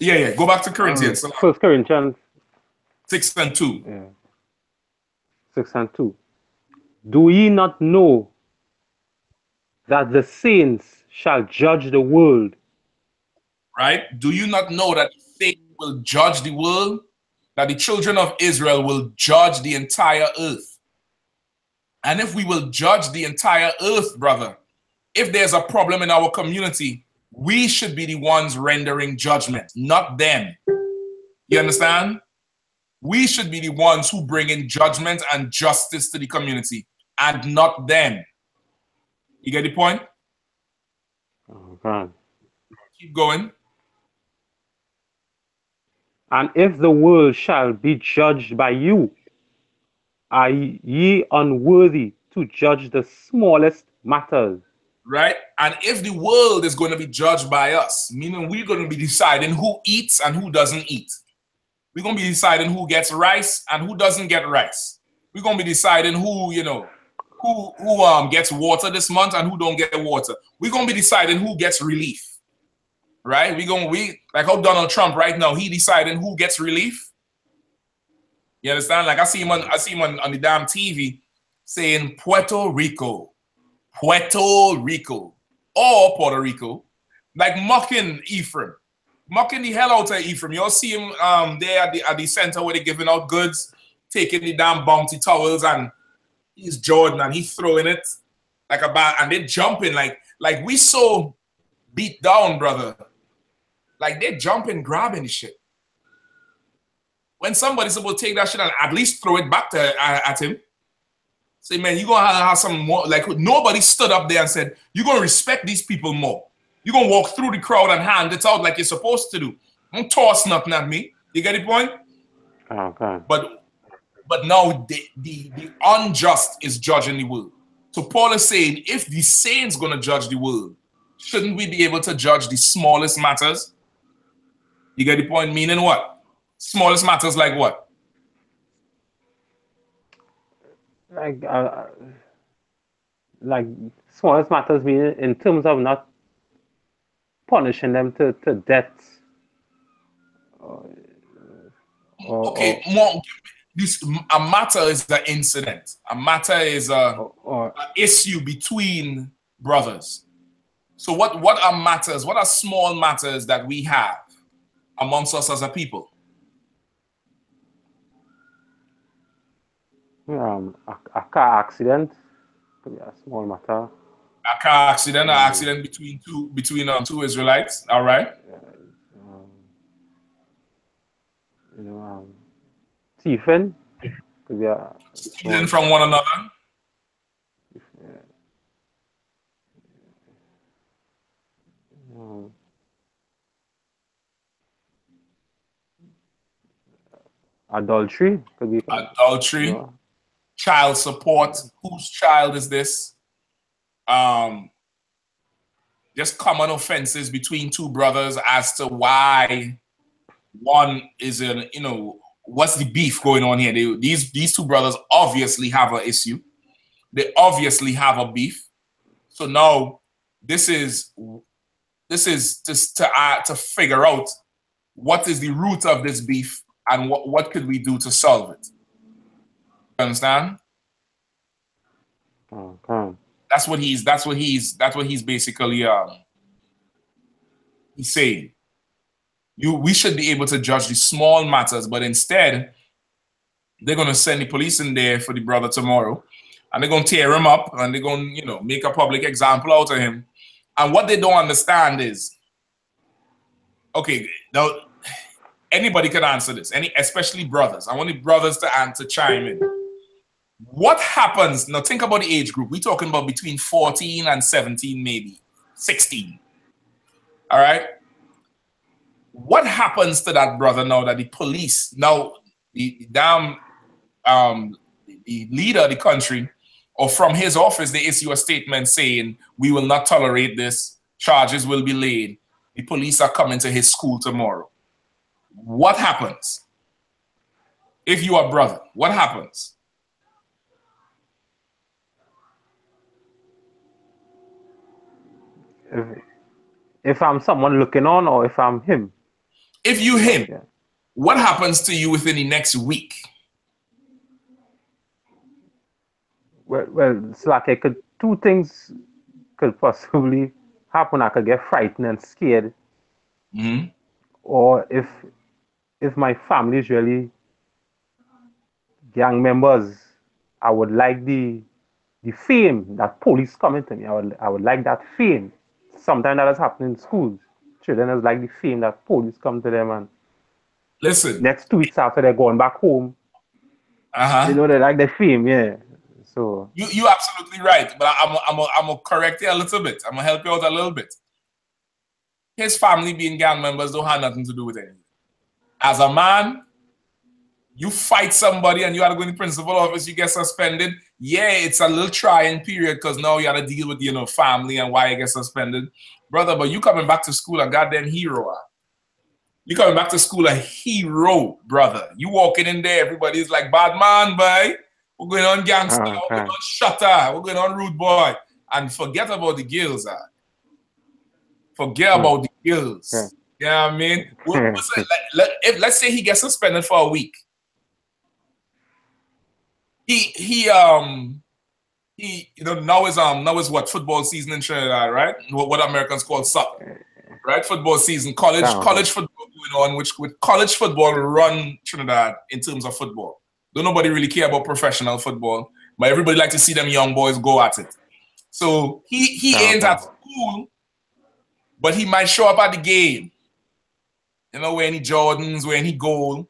Yeah. Go back to Corinthians. 1 Corinthians 6 and 2. Yeah. 6 and 2. Do ye not know that the saints shall judge the world? Right? Do you not know that the saints will judge the world? That the children of Israel will judge the entire earth. And if we will judge the entire earth, brother, if there's a problem in our community, we should be the ones rendering judgment, not them. You understand? We should be the ones who bring in judgment and justice to the community, and not them. You get the point? Okay. Keep going. And if the world shall be judged by you, are ye unworthy to judge the smallest matters? Right? And if the world is going to be judged by us, meaning we're going to be deciding who eats and who doesn't eat. We're going to be deciding who gets rice and who doesn't get rice. We're going to be deciding who, you know, who gets water this month and who don't get water. We're going to be deciding who gets relief. Right? We like how Donald Trump right now, he deciding who gets relief. You understand? Like I see him on the damn TV saying Puerto Rico, or Puerto Rico, like mocking Ephraim, mocking the hell out of Ephraim. You all see him there at the center where they're giving out goods, taking the damn bounty towels, and he's Jordan and he's throwing it like a bat, and they're jumping like we so beat down, brother. Like they're jumping, grabbing the shit. When somebody's supposed to take that shit and at least throw it back at him, say, man, you're going to have some more. Like nobody stood up there and said, you're going to respect these people more. You're going to walk through the crowd and hand it out like you're supposed to do. Don't toss nothing at me. You get the point? Okay. But now the unjust is judging the world. So Paul is saying, if the saints going to judge the world, shouldn't we be able to judge the smallest matters? You get the point? Meaning what? Smallest matters like what? Like smallest matters mean in terms of not punishing them to death. A matter is an incident. A matter is an issue between brothers. So what are matters? What are small matters that we have amongst us as a people? A car accident could be a small matter. A car accident, an accident between two Israelites. All right. Thieving could be a stealing from one another. Adultery could be adultery. Child support. Whose child is this? Just common offenses between two brothers as to why one is what's the beef going on here? These two brothers obviously have an issue. They obviously have a beef. So now this is just to figure out what is the root of this beef and what could we do to solve it. You understand? Okay. That's what he's basically he's saying. We should be able to judge the small matters, but instead they're gonna send the police in there for the brother tomorrow, and they're gonna tear him up, and they're gonna make a public example out of him. And what they don't understand is, okay, now anybody can answer this, especially brothers. I want the brothers to chime in. What happens, now think about the age group. We're talking about between 14 and 17, maybe 16. All right? What happens to that brother now that the police, now the leader of the country, or from his office, they issue a statement saying, we will not tolerate this, charges will be laid, the police are coming to his school tomorrow. What happens? If you are a brother, what happens? If I'm someone looking on, or if I'm him? If you him, yeah. What happens to you within the next week? Well, it's like two things could possibly happen. I could get frightened and scared. Mm-hmm. Or if my family is really gang members, I would like the fame that police coming to me. I would like that fame. Sometimes that has happened in schools. Children is like the fame that police come to them, and listen, next 2 weeks after they're going back home, they like the fame, yeah. So you absolutely right, but I'm gonna correct you a little bit. I'm gonna help you out a little bit. His family being gang members don't have nothing to do with anything. As a man, you fight somebody and you have to go in the principal office, you get suspended. Yeah, it's a little trying period because now you have to deal with, you know, family and why you get suspended. Brother, but you coming back to school a goddamn hero. You coming back to school a hero, brother. You walking in there, everybody's like, bad man, boy. We're going on gangster, we're going on shutter, we're going on rude boy. And forget about the girls, Forget about the girls. You know what I mean? Let's say he gets suspended for a week. He you know, now is what, football season in Trinidad, right? What Americans call soccer, right? Football season, college football going on, which with college football run Trinidad in terms of football. Don't nobody really care about professional football, but everybody like to see them young boys go at it. So he ain't at school, but he might show up at the game. You know, wearing Jordans, wearing he gold.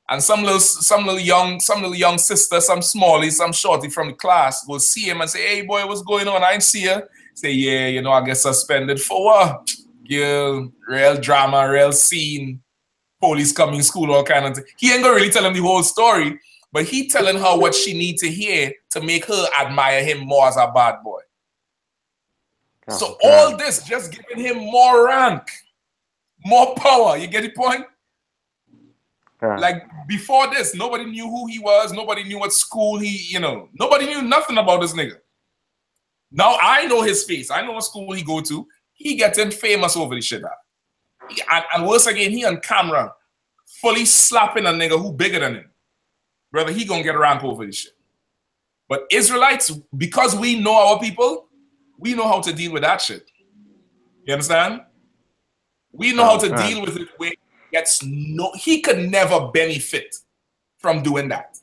And some little young sister, some smallie, some shorty from the class will see him and say, hey boy, what's going on? I ain't see you. Say, yeah, you know, I get suspended for what? Girl, real drama, real scene, police coming, school, all kind of things. He ain't gonna really tell him the whole story, but he telling her what she need to hear to make her admire him more as a bad boy. So all this just giving him more rank, more power. You get the point? Like before this, nobody knew who he was. Nobody knew what school nobody knew nothing about this nigga. Now I know his face. I know what school he go to. He getting famous over the shit. And worse again, he on camera, fully slapping a nigga who bigger than him. Brother, he gonna get rank over this shit. But Israelites, because we know our people, we know how to deal with that shit. You understand? We know how to deal with it where he could never benefit from doing that.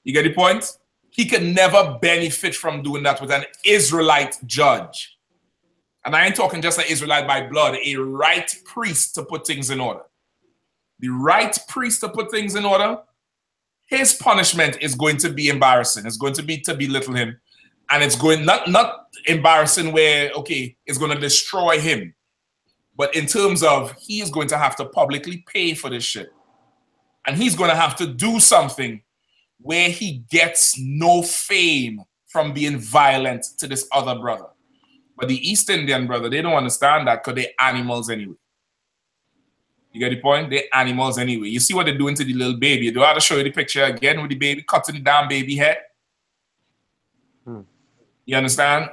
You get the point? He could never benefit from doing that with an Israelite judge. And I ain't talking just an Israelite by blood, a right priest to put things in order. The right priest to put things in order, his punishment is going to be embarrassing. It's going to be to belittle him. And it's going not embarrassing where, okay, it's going to destroy him. But in terms of he is going to have to publicly pay for this shit. And he's going to have to do something where he gets no fame from being violent to this other brother. But the East Indian brother, they don't understand that because they're animals anyway. You get the point? They're animals anyway. You see what they're doing to the little baby. Do I have to show you the picture again with the baby cutting the damn baby head? You understand?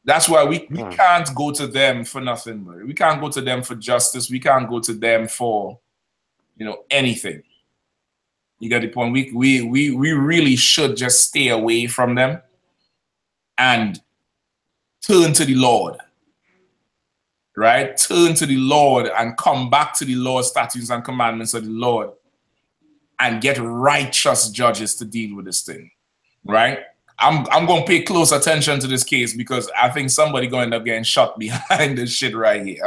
That's why we can't go to them for nothing, bro. We can't go to them for justice. We can't go to them for, anything. You get the point? We really should just stay away from them and turn to the Lord. Right? Turn to the Lord and come back to the Lord's statutes and commandments of the Lord and get righteous judges to deal with this thing. Right? I'm going to pay close attention to this case because I think somebody going to end up getting shot behind this shit right here.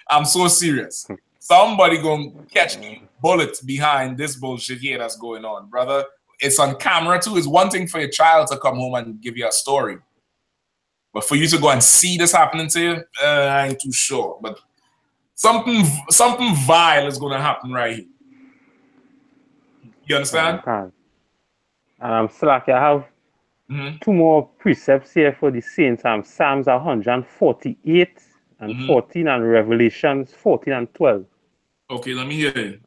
I'm so serious. Somebody going to catch a bullet behind this bullshit here that's going on, brother. It's on camera too. It's one thing for your child to come home and give you a story. But for you to go and see this happening to you, I ain't too sure. But something vile is going to happen right here. You understand? Slack, I have two more precepts here for the saints. Psalms 148 and 14 and Revelations 14 and 12. Okay, let me hear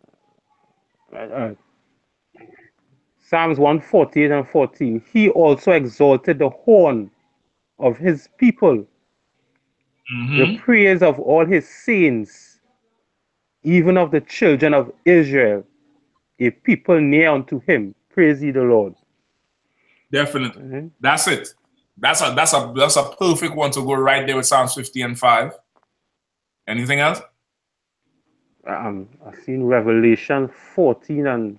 you. Psalms 148 and 14. He also exalted the horn of his people, the praise of all his saints, even of the children of Israel, a people near unto him. Praise ye the Lord. Definitely. That's it. That's a perfect one to go right there with Psalms 50 and 5. Anything else? I've seen Revelation 14 and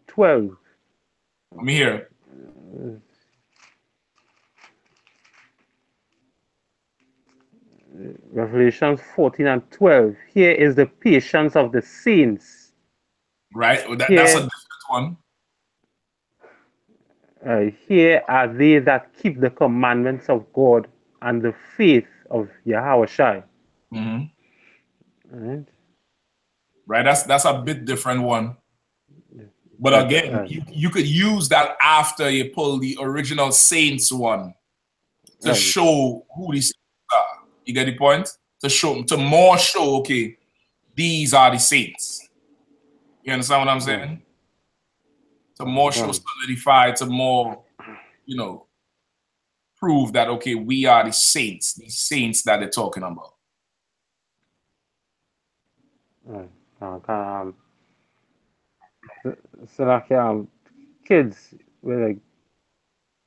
12. Let me hear. Revelation 14 and 12. Here is the patience of the saints. Right. That's a different one. Here are they that keep the commandments of God and the faith of Yahweh. Right? Right, that's a bit different one. But again, you could use that after you pull the original Saints one to show who these are. You get the point? To more show, okay, these are the Saints. You understand what I'm saying? To more show solidify, to more, you know, prove that, okay, we are the Saints that they're talking about. So like kids, when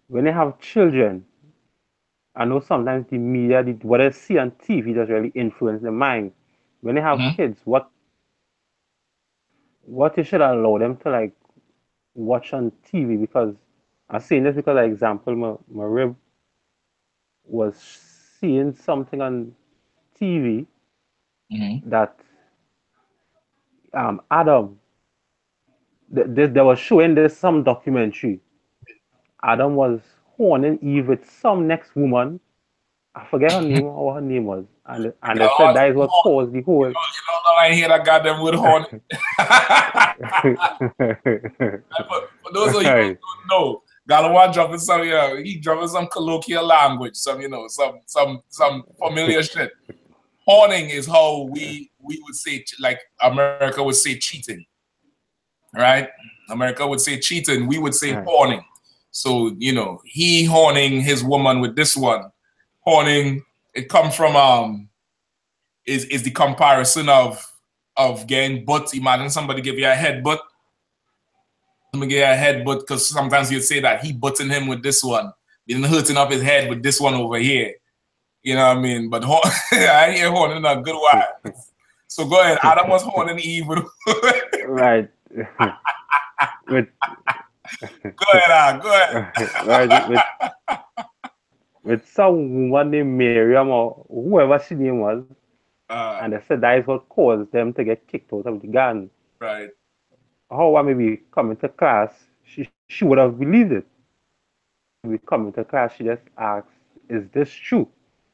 they have children, I know sometimes the media, what they see on TV does really influence their mind. When they have kids, what you should allow them to like watch on TV? Because I'm saying this because, like, example, my rib was seeing something on TV that Adam, they were showing this some documentary. Adam was horning Eve with some next woman. I forget her name or what her name was, and they said that is what caused the whole. You know, I hear that goddamn wood horn. For those of you who don't know, Galawan dropping some, he dropping some colloquial language, some, some familiar shit. Horning is how we would say, like America would say cheating, right? America would say cheating, we would say horning. So, he horning his woman with this one. Horning, it comes from is the comparison of getting butt. Imagine somebody give you a headbutt. Somebody give you a headbutt, because sometimes you'd say that he butting him with this one, then hurting up his head with this one over here. You know what I mean? But I hear horning a good while. So go ahead. Adam was horning Eve with right. Go ahead, go ahead. Right, with some woman named Miriam or whoever she name was, and they said that is what caused them to get kicked out of the garden. Right. How I maybe coming to class, she would have believed it. We coming to class, she just asked, "Is this true?"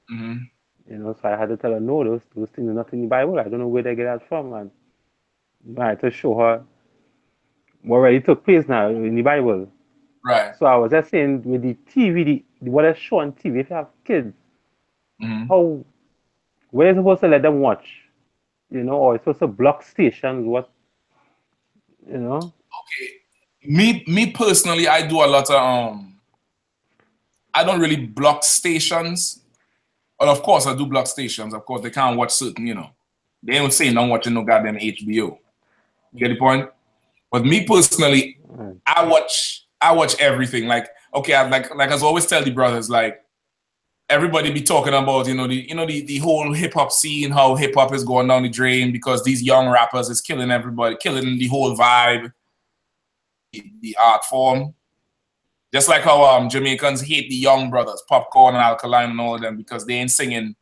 So I had to tell her, "No, those things are not in the Bible. I don't know where they get that from." And I had to show her what already took place now in the Bible. Right. So I was just saying, with the TV, what I show on TV, if you have kids, where are you supposed to let them watch? Or you're supposed to block stations, what, Okay. Me personally, I do a lot of, I don't really block stations. Well, of course, I do block stations. Of course, they can't watch certain, They don't say no watching no goddamn HBO. You get the point? But me personally, I watch everything. Like, okay, like I always tell the brothers, like, everybody be talking about, the whole hip hop scene, how hip hop is going down the drain because these young rappers is killing everybody, killing the whole vibe, the art form. Just like how Jamaicans hate the young brothers, Popcorn and Alkaline and all of them, because they ain't singing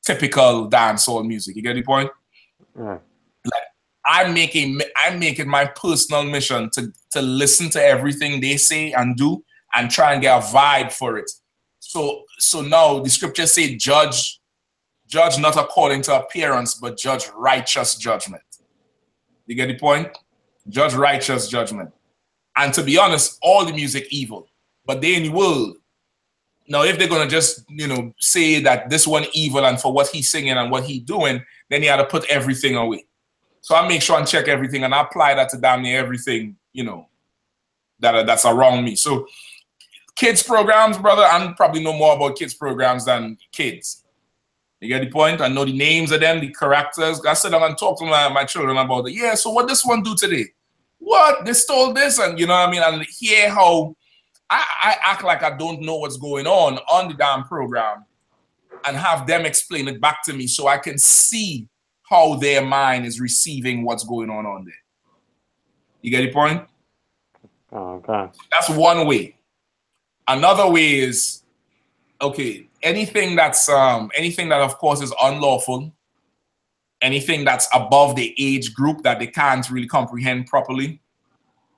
typical dancehall music. You get the point? Like, I'm making my personal mission to listen to everything they say and do and try and get a vibe for it. So now the scriptures say, judge not according to appearance, but judge righteous judgment. You get the point? Judge righteous judgment. And to be honest, all the music evil, but they in the world. Now, if they're gonna just say that this one evil and for what he's singing and what he's doing, then you had to put everything away. So I make sure and check everything and I apply that to damn near everything, that's around me. So kids programs, brother, I probably know more about kids programs than kids. You get the point? I know the names of them, the characters. I sit down and talk to my children about it. Yeah, so what this one do today? What? They stole this, and you know what I mean? And hear how I act like I don't know what's going on the damn program and have them explain it back to me so I can see how their mind is receiving what's going on there. You get the point? Okay. That's one way. Another way is, okay, anything that of course is unlawful, anything that's above the age group that they can't really comprehend properly,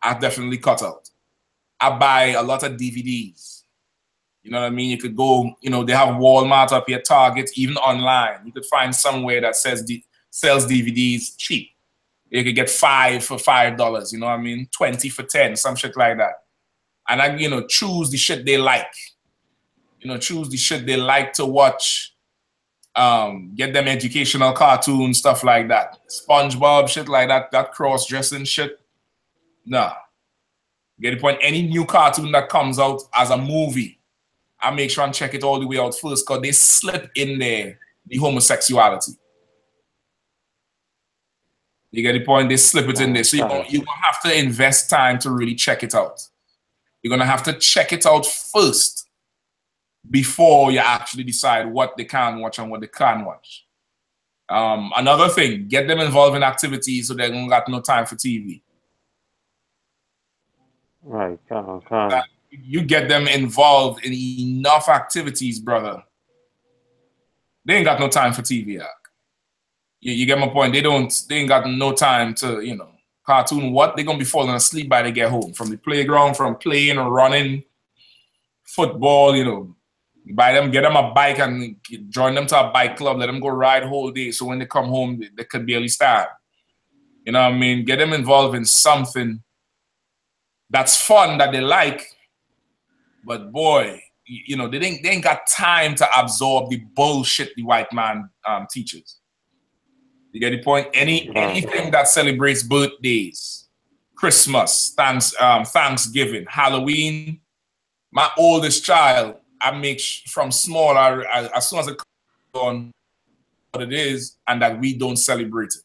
I definitely cut out. I buy a lot of DVDs. You know what I mean? You could go, you know, they have Walmart up here, Target, even online. You could find somewhere that sells DVDs cheap. You could get 5 for $5, you know what I mean? 20 for 10, some shit like that. And I, you know, choose the shit they like. You know, choose the shit they like to watch. Get them educational cartoons, stuff like that. SpongeBob, shit like that, that cross-dressing shit. Nah. Get the point? Any new cartoon that comes out as a movie, I make sure and check it all the way out first because they slip in there the homosexuality. You get the point? They slip it in there. So you're going to have to invest time to really check it out. You're going to have to check it out first before you actually decide what they can watch and what they can't watch. Another thing, get them involved in activities so they don't got no time for TV. Right. You get them involved in enough activities, brother. They ain't got no time for TV. You get my point? They ain't got no time to, you know, cartoon what? They're going to be falling asleep by they get home. From the playground, from playing or running, football, you know. Buy them, get them a bike and join them to a bike club. Let them go ride whole day. So when they come home, they could barely stand. You know what I mean? Get them involved in something that's fun, that they like. But boy, you know, they ain't got time to absorb the bullshit the white man teaches. You get the point? Anything that celebrates birthdays, Christmas, Thanksgiving, Halloween. My oldest child, I make from small, as soon as it comes on what it is, and that we don't celebrate it.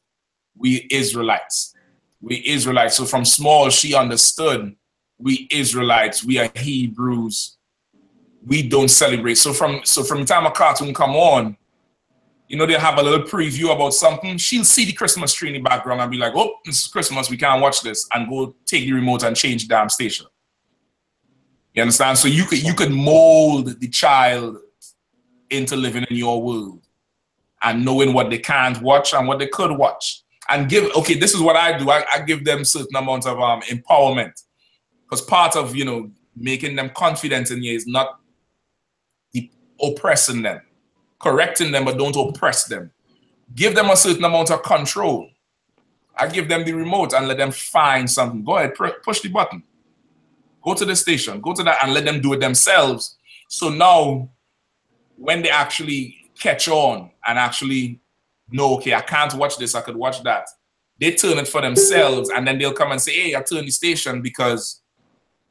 We Israelites. We Israelites. So from small, she understood we Israelites, we are Hebrews. We don't celebrate. So from the time a cartoon come on, you know, they'll have a little preview about something. She'll see the Christmas tree in the background and be like, oh, this is Christmas, we can't watch this, and go take the remote and change the damn station. You understand? So you could mold the child into living in your world and knowing what they can't watch and what they could watch. And okay, this is what I do. I give them certain amount of empowerment. Because part of, you know, making them confident in you is not oppressing them. Correcting them, but don't oppress them. Give them a certain amount of control. I give them the remote and let them find something. Go ahead, push the button. Go to the station, go to that, and let them do it themselves. So now, when they actually catch on and actually know, okay, I can't watch this, I could watch that, they turn it for themselves, and then they'll come and say, hey, I turned the station because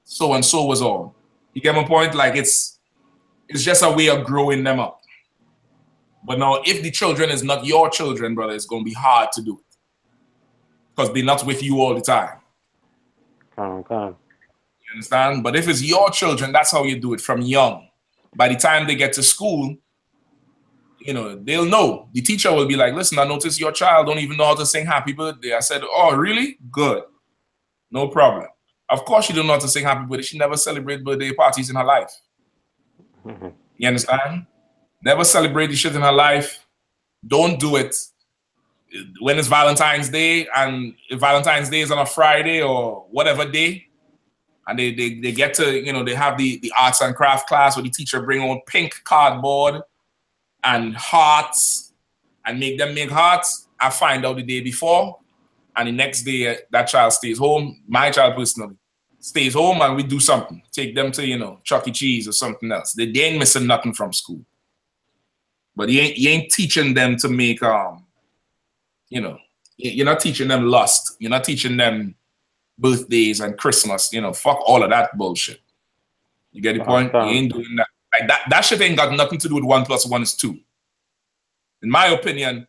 so-and-so was on. You get my point? Like, it's just a way of growing them up. But now, if the children is not your children, brother, it's going to be hard to do it. Because they're not with you all the time. Okay. You understand? But if it's your children, that's how you do it from young. By the time they get to school, you know, they'll know. The teacher will be like, listen, I noticed your child don't even know how to sing happy birthday. I said, oh, really? Good. No problem. Of course she don't know how to sing happy birthday. She never celebrated birthday parties in her life. You understand? Never celebrate the shit in her life. Don't do it. When it's Valentine's Day, and if Valentine's Day is on a Friday or whatever day, and they get to, you know, they have the arts and craft class where the teacher bring on pink cardboard and hearts and make them make hearts. I find out the day before, and the next day that child stays home. My child personally stays home, and we do something. Take them to, you know, Chuck E. Cheese or something else. They ain't missing nothing from school. But you ain't teaching them to make, you know, you're not teaching them lust. You're not teaching them birthdays and Christmas. You know, fuck all of that bullshit. You get the point? You ain't doing that. Like that shit ain't got nothing to do with 1 + 1 is 2. In my opinion,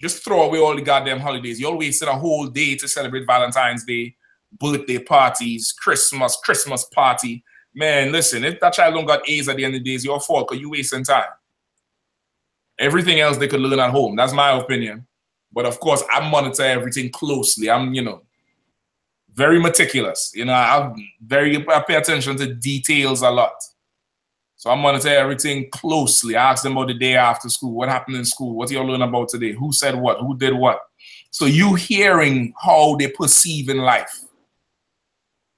just throw away all the goddamn holidays. You're wasting a whole day to celebrate Valentine's Day, birthday parties, Christmas party. Man, listen, if that child don't got A's at the end of the day, it's your fault because you wasting time. Everything else they could learn at home. That's my opinion. But of course, I monitor everything closely. I'm, you know, very meticulous. You know, I pay attention to details a lot. So I monitor everything closely. I ask them about the day after school. What happened in school? What y'all learn about today? Who said what? Who did what? So you hearing how they perceive in life.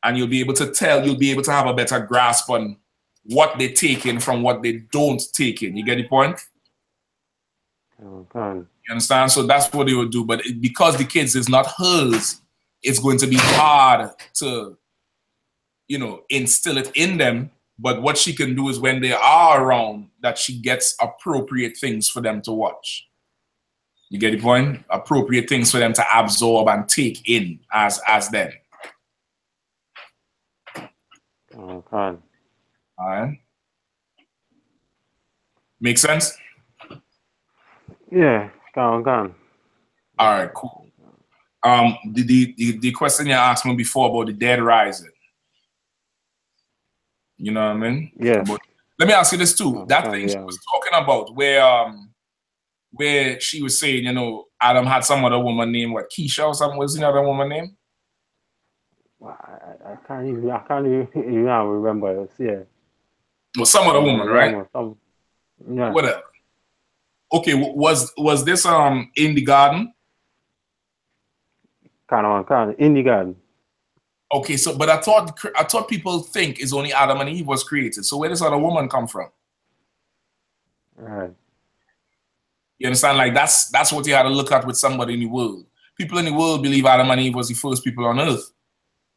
and you'll be able to tell, you'll be able to have a better grasp on what they take in from what they don't take in. You get the point? Okay. You understand? So that's what they would do. But because the kids is not hers, it's going to be hard to, you know, instill it in them. But what she can do is when they are around, that she gets appropriate things for them to watch. You get the point? Appropriate things for them to absorb and take in as them. Okay. All right. Make sense? Yeah, go on. All right, cool. The question you asked me before about the dead rising. You know what I mean? Yeah. But let me ask you this too. That thing yeah. she was talking about, where she was saying, you know, Adam had some other woman named what, Keisha or something. What's the other woman name? Well, I can't even remember this. Yeah. Well, some other woman, right? Yeah. Whatever. Okay, was this in the garden? Kind of in the garden. Okay, so but I thought people think it's only Adam and Eve was created. So where does other woman come from? Right. You understand? Like that's what you had to look at with somebody in the world. People in the world believe Adam and Eve was the first people on earth.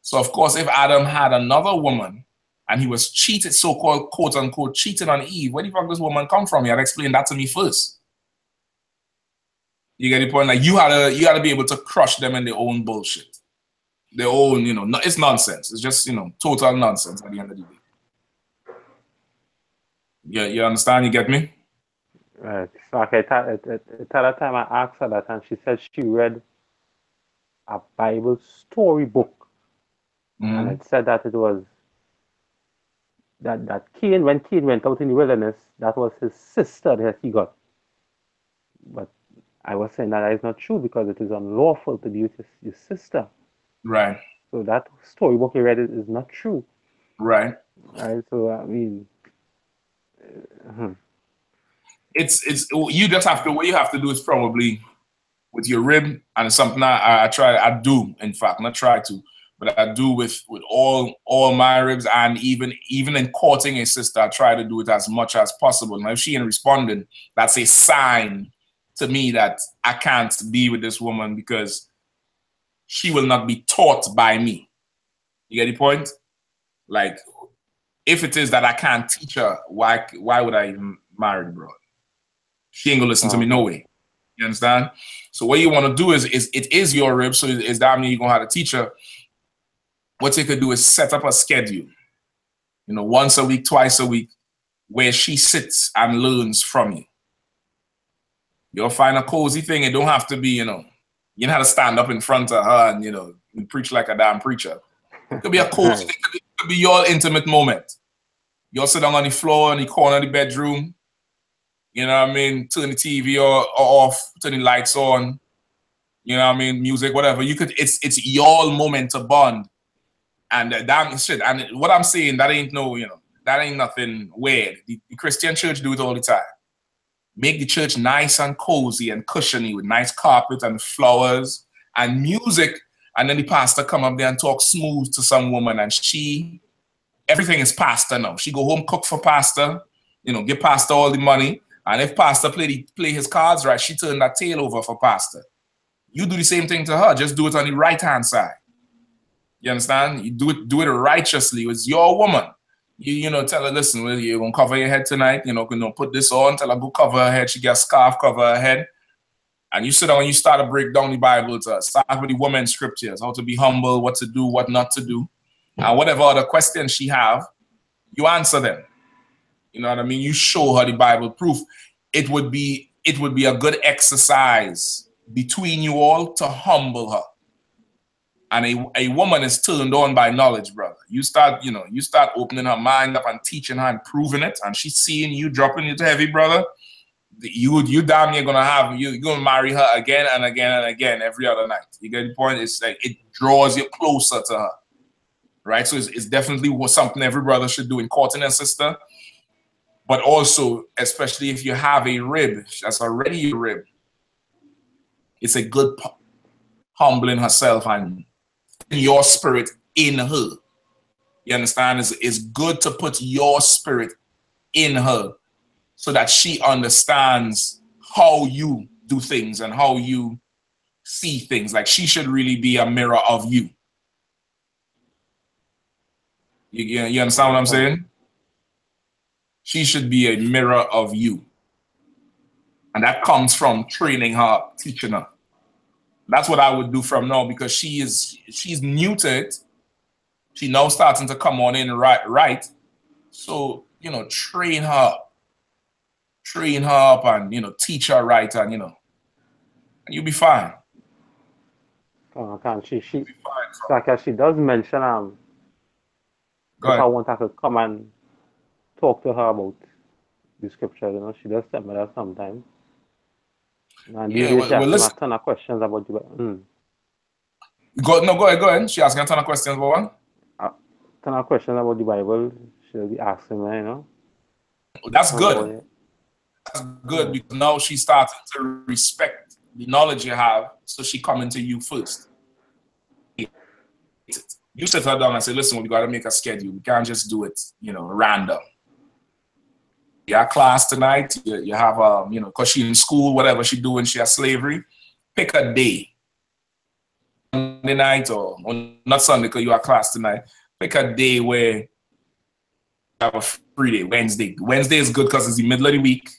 So of course, if Adam had another woman and he was cheated, so-called quote unquote cheated on Eve, where the fuck does this woman come from? You had to explain that to me first. You get the point? Like you had to be able to crush them in their own bullshit. Their own, you know, it's nonsense. It's just, you know, total nonsense at the end of the day. Yeah, you understand? You get me? Right. So okay, at that time I asked her that, and she said she read a Bible storybook, and it said that it was that Cain, when Cain went out in the wilderness, that was his sister that he got. But I was saying that is not true because it is unlawful to be with your sister. Right. So that storybook you read is not true. Right. Right. So I mean, it's you just have to, what you have to do is probably with your rib, and it's something I do, in fact, not try to, but I do with all my ribs, and even in courting a sister, I try to do it as much as possible. Now if she ain't responding, that's a sign to me that I can't be with this woman because she will not be taught by me. You get the point? Like, if it is that I can't teach her, why would I even marry the broad? She ain't gonna listen to me no way. You understand? So what you want to do is it is your rib, so is that mean you're gonna have to teach her? What you could do is set up a schedule, you know, once a week, twice a week, where she sits and learns from you. You'll find a cozy thing. It don't have to be, you know how to stand up in front of her and, you know, preach like a damn preacher. It could be a cozy thing. It could be your intimate moment. You'll sit down on the floor in the corner of the bedroom. You know what I mean? Turn the TV or off, turn the lights on. You know what I mean? Music, whatever. You could. It's your moment to bond. And damn shit. And what I'm saying, that ain't no, you know, that ain't nothing weird. The Christian church do it all the time. Make the church nice and cozy and cushiony with nice carpet and flowers and music. And then the pastor come up there and talk smooth to some woman, and everything is pastor now. She go home, cook for pastor, you know, give pastor all the money. And if pastor play his cards right, she turn that tail over for pastor. You do the same thing to her, just do it on the right-hand side. You understand? You do it righteously. It's your woman. You know, tell her, listen, you're going to cover your head tonight. You know, put this on. Tell her, go cover her head. She get a scarf, cover her head. And you sit down and you start to break down the Bible to her. Start with the women's scriptures, how to be humble, what to do, what not to do. And whatever other questions she have, you answer them. You know what I mean? You show her the Bible proof. It would be a good exercise between you all to humble her. And a woman is turned on by knowledge, brother. You start opening her mind up and teaching her and proving it, and she's seeing you dropping it heavy, brother. You damn near you're gonna marry her again and again and again every other night. You get the point? It's like it draws you closer to her. Right? So it's definitely something every brother should do in courting a sister. But also, especially if you have a rib that's already a rib, it's a good humbling herself and your spirit in her. You understand? It's good to put your spirit in her so that she understands how you do things and how you see things. Like she should really be a mirror of you. You understand what I'm saying? She should be a mirror of you. And that comes from training her, teaching her. That's what I would do from now, because she's new to it. She now starting to come on in right. So, you know, train her up and, teach her right, and, and you'll be fine. She like she does mention if I want her to come and talk to her about the scripture, she does tell me that sometimes. And Yeah, she asks me a ton of questions about you. Go ahead. She asking a ton of questions about what? A ton of questions about the Bible. She'll be asking me, That's good. That's good, because now she's starting to respect the knowledge you have, so she coming to you first. You sit her down and say, listen, we got to make a schedule. We can't just do it, random. You have class tonight. You have, because she's in school, whatever she's doing, she has slavery. Pick a day. Sunday night or not Sunday because you have class tonight. Pick a day where you have a free day, Wednesday. Wednesday is good because it's the middle of the week.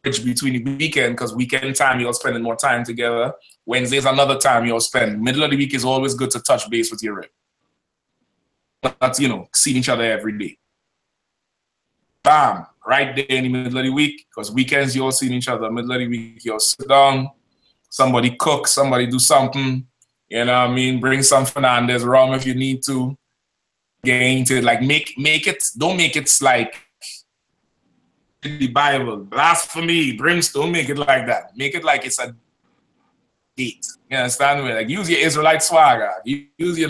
Between the weekend, because weekend time you're spending more time together. Wednesday is another time you'll spend. Middle of the week is always good to touch base with your rib. That's, seeing each other every day. Bam, right there in the middle of the week, because weekends you're seeing each other. Middle of the week you'll sit down, somebody cook, somebody do something, you know what I mean? Bring some Fernandez rum if you need to. Get into it, like make it, don't make it like the Bible, blasphemy, brimstone. Make it like that. Make it like it's a date. You understand me? Like use your Israelite swagger. Use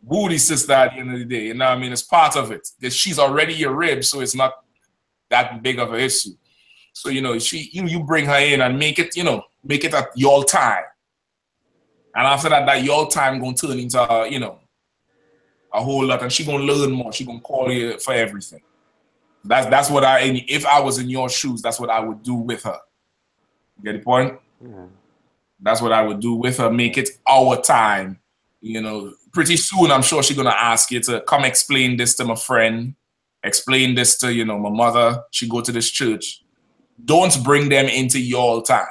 booty sister at the end of the day. You know what I mean? It's part of it. She's already your rib, so it's not that big of an issue. So you bring her in and make it at your time. And after that your time gonna turn into a whole lot, and she gonna learn more. She gonna call you for everything. That's what if I was in your shoes, that's what I would do with her. You get the point? Yeah. That's what I would do with her. Make it our time. Pretty soon I'm sure she's gonna ask you to come explain this to my friend, explain this to my mother. She go to this church. Don't bring them into your time.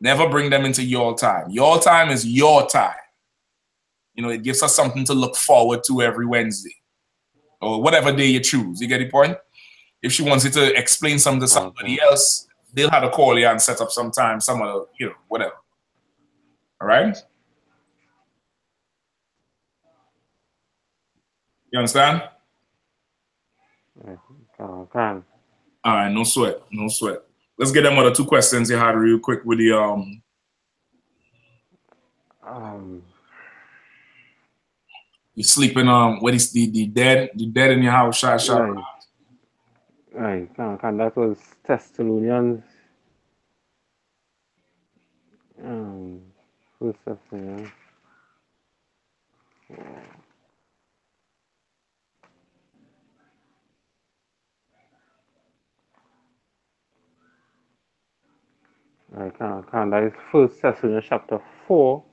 Never bring them into your time. Your time is your time. It gives us something to look forward to every Wednesday or whatever day you choose. You get the point? If she wants you to explain something to somebody else, they'll have to call you and set up some time, some other, whatever. All right? You understand? All right, no sweat. Let's get them other two questions you had real quick with the you sleeping what is the dead in your house, shot. Right. That was Thessalonians. First Thessalonians. Right, that is First Thessalonians chapter 4,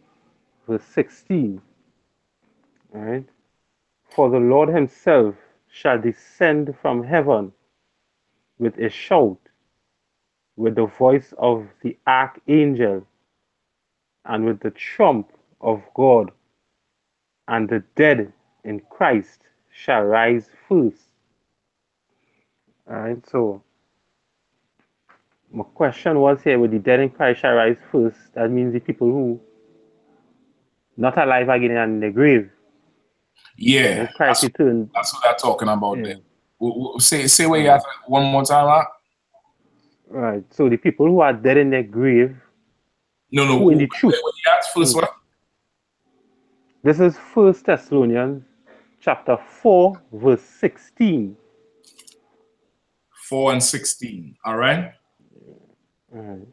verse 16. All right. For the Lord himself shall descend from heaven with a shout, with the voice of the archangel, and with the trump of God, and the dead in Christ shall rise first. All right, so my question was here, with the dead in Christ shall rise first, that means the people who not alive again in the grave. Yeah, Christ returned. That's what they're talking about there. Say where you at one more time, huh? Right. So the people who are dead in their grave. No. Who in the truth? First what? This is First Thessalonians chapter 4, verse 16. 4 and 16. All right. All right.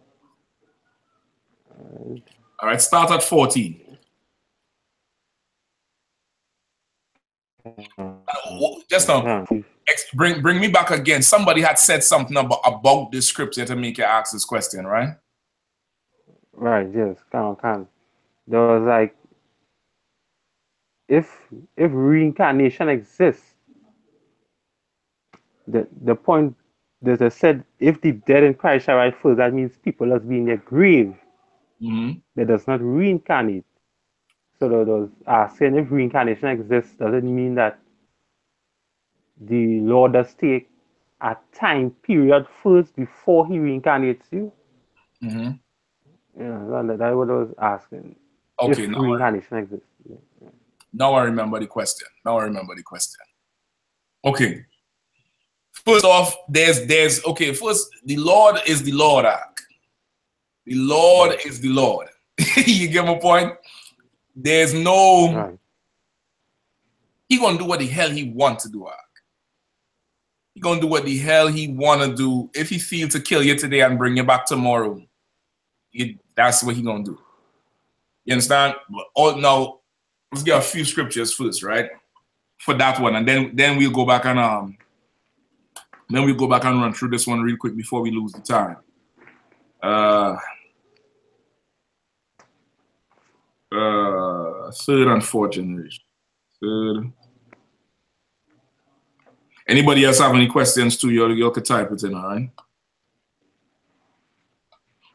All right. Start at 14. 14 says, "And the dead in Christ shall rise first. Then the saints which are in heaven shall Just now, bring me back again. Somebody had said something about this scripture to make you ask this question, right? Right, yes, can. There was like, if reincarnation exists, the point that they said, if the dead in Christ shall rise first, that means people must be in their grave. That does not reincarnate. So there was asking, if reincarnation exists, does it mean that the Lord does take a time period first before he reincarnates you? Yeah, that's what I was asking. Okay, if reincarnation exists. Now I remember the question. Okay. First off, there's okay, first, the Lord is the Lord. The Lord is the Lord. You get my point? There's no he gonna do what the hell he want to do. He gonna do what the hell he wanna do. If he feel to kill you today and bring you back tomorrow, that's what he gonna do. You understand? Now let's get a few scriptures first, right? For that one, and then we'll go back and run through this one real quick before we lose the time. Third and fourth generation. Third. Anybody else have any questions too? You could type it in, all right?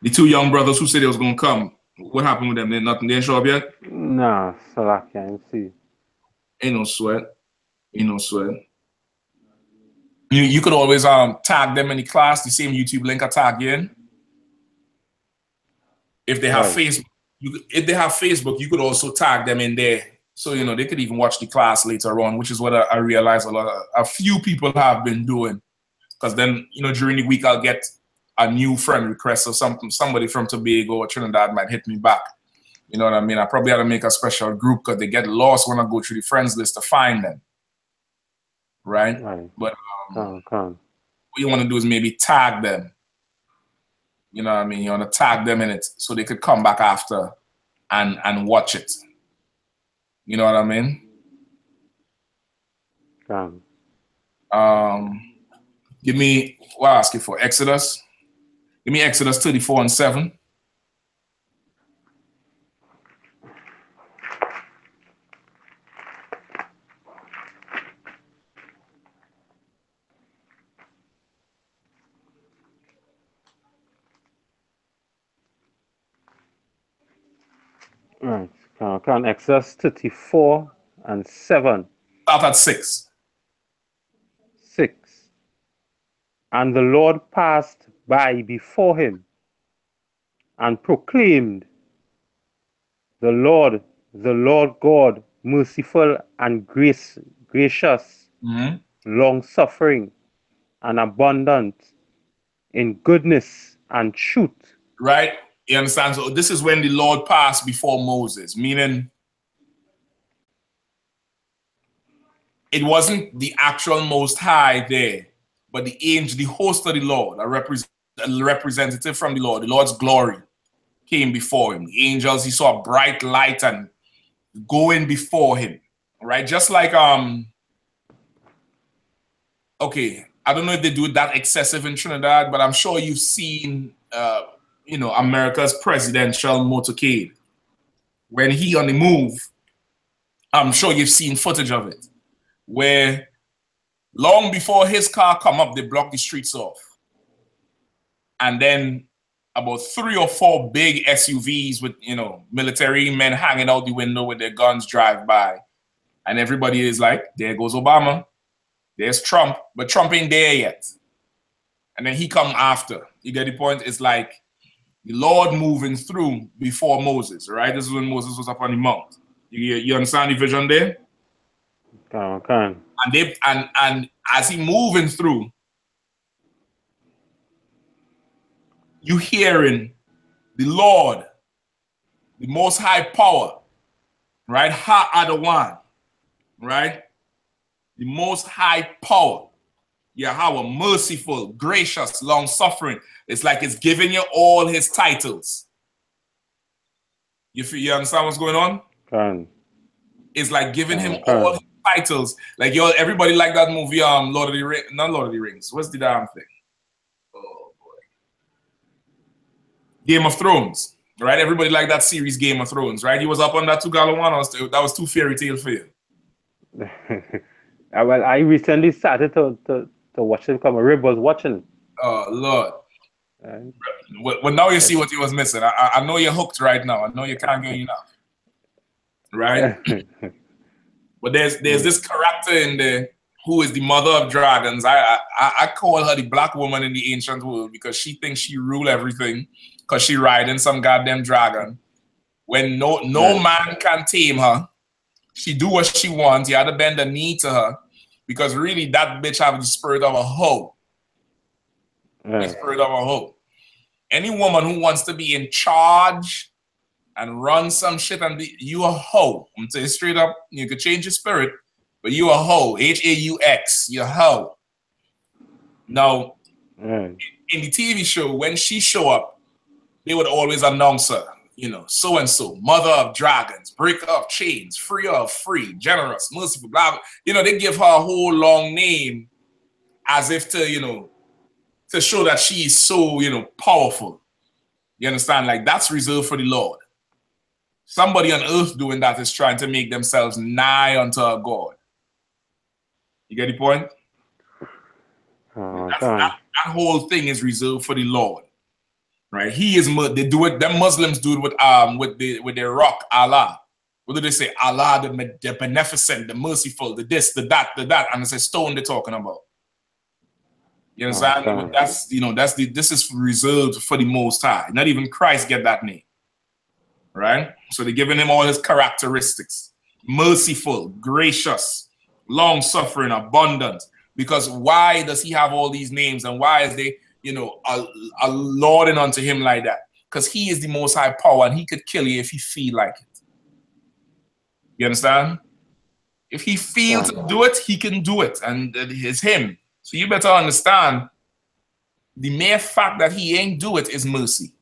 The two young brothers who said they was gonna come, what happened with them? They didn't show up yet? Nah, so I can't see. Ain't no sweat. You could always tag them in the class, the same YouTube link I tag you in. If they have Facebook, you could also tag them in there. So they could even watch the class later on, which is what I realized a few people have been doing. Because then, during the week I'll get a new friend request or somebody from Tobago or Trinidad might hit me back. You know what I mean? I probably had to make a special group because they get lost when I go through the friends list to find them. Right? But what you want to do is maybe tag them. You know what I mean? You want to tag them in it so they could come back after and watch it. You know what I mean? Give me, what I ask you for? Exodus? Give me Exodus 34:7. Right. Exodus 34:7. Start at 6. 6. And the Lord passed by before him and proclaimed, the Lord God, merciful and gracious, long-suffering and abundant in goodness and truth. Right? You understand? So this is when the Lord passed before Moses, meaning it wasn't the actual Most High there, but the angel, the host of the Lord, a representative from the Lord's glory came before him. The angels, he saw a bright light and going before him, right? Just like, okay, I don't know if they do that excessive in Trinidad, but I'm sure you've seen, America's presidential motorcade. When he on the move, I'm sure you've seen footage of it, where long before his car come up, they block the streets off. And then about 3 or 4 big SUVs with, military men hanging out the window with their guns drive by. And everybody is like, there goes Obama. There's Trump. But Trump ain't there yet. And then he come after. You get the point? It's like the Lord moving through before Moses, right? This is when Moses was up on the mount. You understand the vision there? Okay. And as he moving through, you hearing the Lord, the Most High Power, right? Ha-Adawan, right? The Most High Power. Yahweh, merciful, gracious, long-suffering. It's like it's giving you all his titles. You understand what's going on? It's like giving him all his titles. Like yo, everybody like that movie, Lord of the Rings, not Lord of the Rings. What's the damn thing? Oh boy. Game of Thrones. Right? Everybody like that series Game of Thrones, right? You was up on that 2 gallon one, or that was too fairy tale for you. Well, I recently started to watch it because my rib was watching. Oh Lord. Well, now you see what you was missing. I know you're hooked right now. I know you can't get enough. Right? But there's this character in there who is the mother of dragons. I call her the black woman in the ancient world because she thinks she rule everything because she riding some goddamn dragon. When no man can tame her, she do what she wants. You had to bend the knee to her because really that bitch have the spirit of a hoe. The spirit of a hoe. Any woman who wants to be in charge and run some shit and be, you a hoe. I'm saying straight up, you could change your spirit, but you a hoe. H-A-U-X, you a hoe. Now, in the TV show, when she show up, they would always announce her, you know, so-and-so, mother of dragons, breaker of chains, freer of free, generous, merciful, blah, blah. You know, they give her a whole long name as if to, you know, to show that she is so, you know, powerful. You understand? Like, that's reserved for the Lord. Somebody on earth doing that is trying to make themselves nigh unto a God. You get the point? That whole thing is reserved for the Lord. Right? He is, they do it, them Muslims do it with their rock, Allah. What do they say? Allah, the beneficent, the merciful, the this, the that, and it's a stone they're talking about. You understand? That's, you know, this is reserved for the Most High. Not even Christ get that name. Right? So they're giving him all his characteristics. Merciful, gracious, long-suffering, abundant. Because why does he have all these names and why is they, you know, a lauding unto him like that? Because he is the Most High power and he could kill you if he feel like it. You understand? If he feels to do it, he can do it. And it's him. So you better understand the mere fact that he ain't do it is mercy.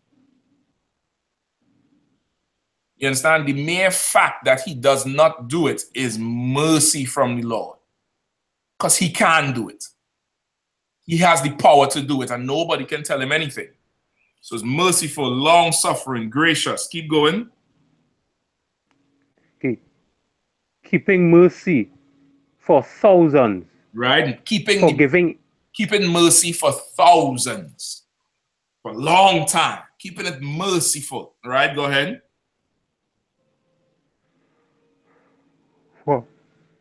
You understand? The mere fact that he does not do it is mercy from the Lord. Because he can do it. He has the power to do it and nobody can tell him anything. So it's merciful, long-suffering, gracious. Keep going. Okay. Keeping mercy for thousands. Right? Keeping mercy for thousands. For a long time. Keeping it merciful. Right? Go ahead.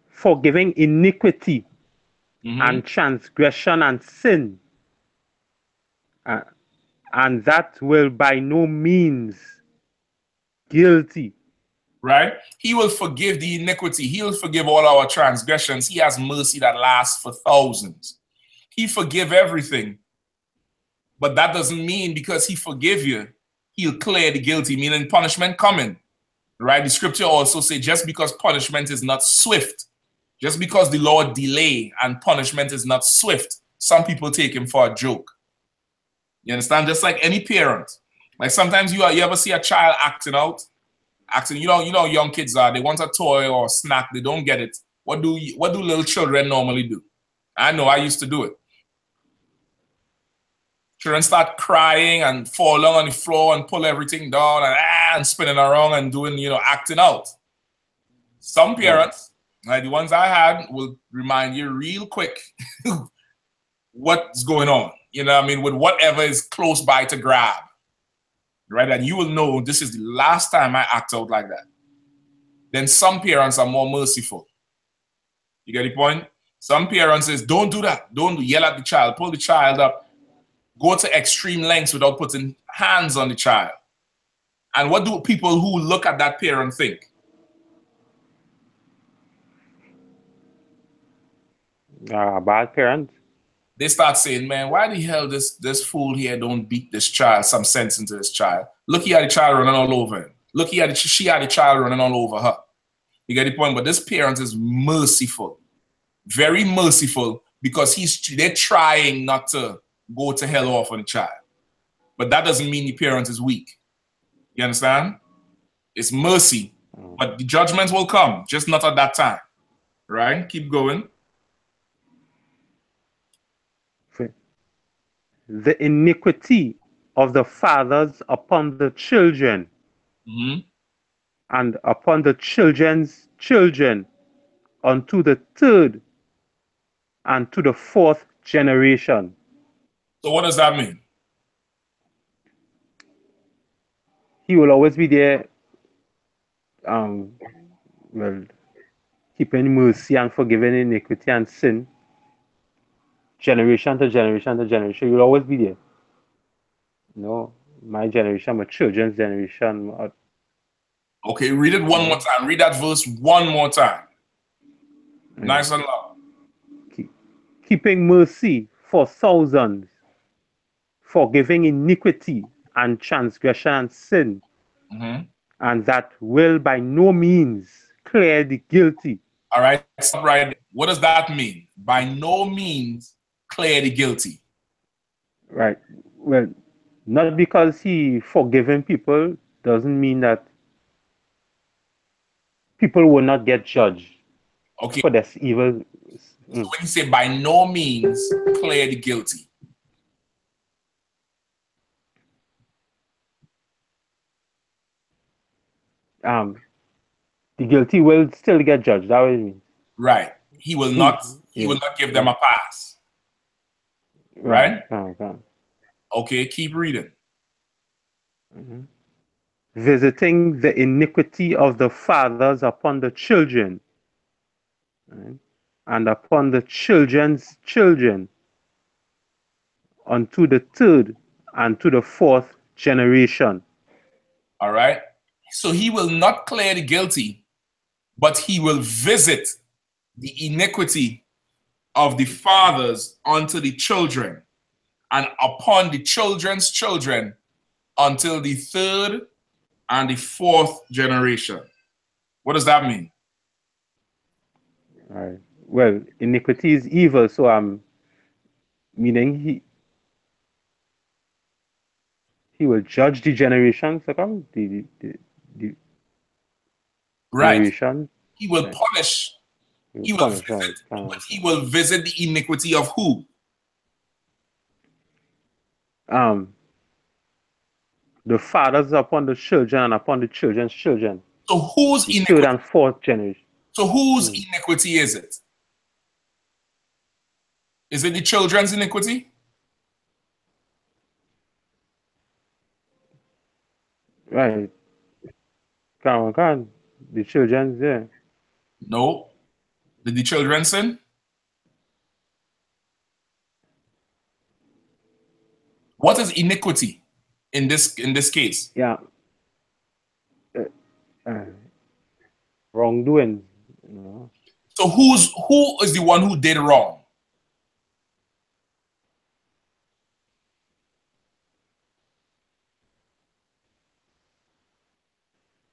Forgiving iniquity and transgression and sin. And that will by no means guilty. Right? He will forgive the iniquity. He will forgive all our transgressions. He has mercy that lasts for thousands. He forgive everything. But that doesn't mean because he forgive you, he'll clear the guilty, meaning punishment coming. Right? The scripture also say just because punishment is not swift, just because the Lord delay and punishment is not swift, some people take him for a joke. You understand? Just like any parent. Like sometimes you ever see a child acting, you know young kids are, they want a toy or a snack, they don't get it. What do little children normally do? I know I used to do it. Children start crying and falling on the floor and pull everything down and spinning around and doing, you know, acting out. Some parents, like the ones I had, will remind you real quick what's going on. You know what I mean? With whatever is close by to grab. Right? And you will know this is the last time I act out like that. Then some parents are more merciful. You get the point? Some parents says, don't do that. Don't yell at the child. Pull the child up. Go to extreme lengths without putting hands on the child. And what do people who look at that parent think? A bad parent. They start saying, man, why the hell this fool here don't beat this child, some sense into this child? Look, he had the child running all over him. Look, she had the child running all over her. You get the point? But this parent is merciful. Very merciful because they're trying not to go to hell off on the child. But that doesn't mean the parent is weak. You understand? It's mercy. But the judgments will come, just not at that time. Right? Keep going. The iniquity of the fathers upon the children, and upon the children's children, unto the third and to the fourth generation. So what does that mean? He will always be there, well, keeping mercy and forgiving iniquity and sin, generation to generation to generation. He will always be there. My generation, my children's generation. Okay, read it one more time. Read that verse one more time. Nice and loud. Keeping mercy for thousands, forgiving iniquity and transgression and sin, and that will by no means clear the guilty. All right, stop right there. What does that mean? By no means clear the guilty. Right. Well, not because he forgiving people doesn't mean that people will not get judged for this evil. So when you say by no means clear the guilty, the guilty will still get judged. That what it means. Right. He will not. He will not give them a pass. Right. Okay. Keep reading. Visiting the iniquity of the fathers upon the children, right, and upon the children's children, unto the third and to the fourth generation. All right. So he will not clear the guilty, but he will visit the iniquity of the fathers unto the children, and upon the children's children until the third and the fourth generation. What does that mean? All right. Well, iniquity is evil, so I'm meaning he will judge the generations to come. The right. Generation. He will punish. He will visit, but he will visit the iniquity of who? The fathers upon the children and upon the children's children. So whose iniquity? Third and fourth generation. So whose iniquity is it? Is it the children's iniquity? Right. Come on. The children's there. No. Did the children sin? What is iniquity in this case? Yeah. Wrongdoing. So who is the one who did wrong?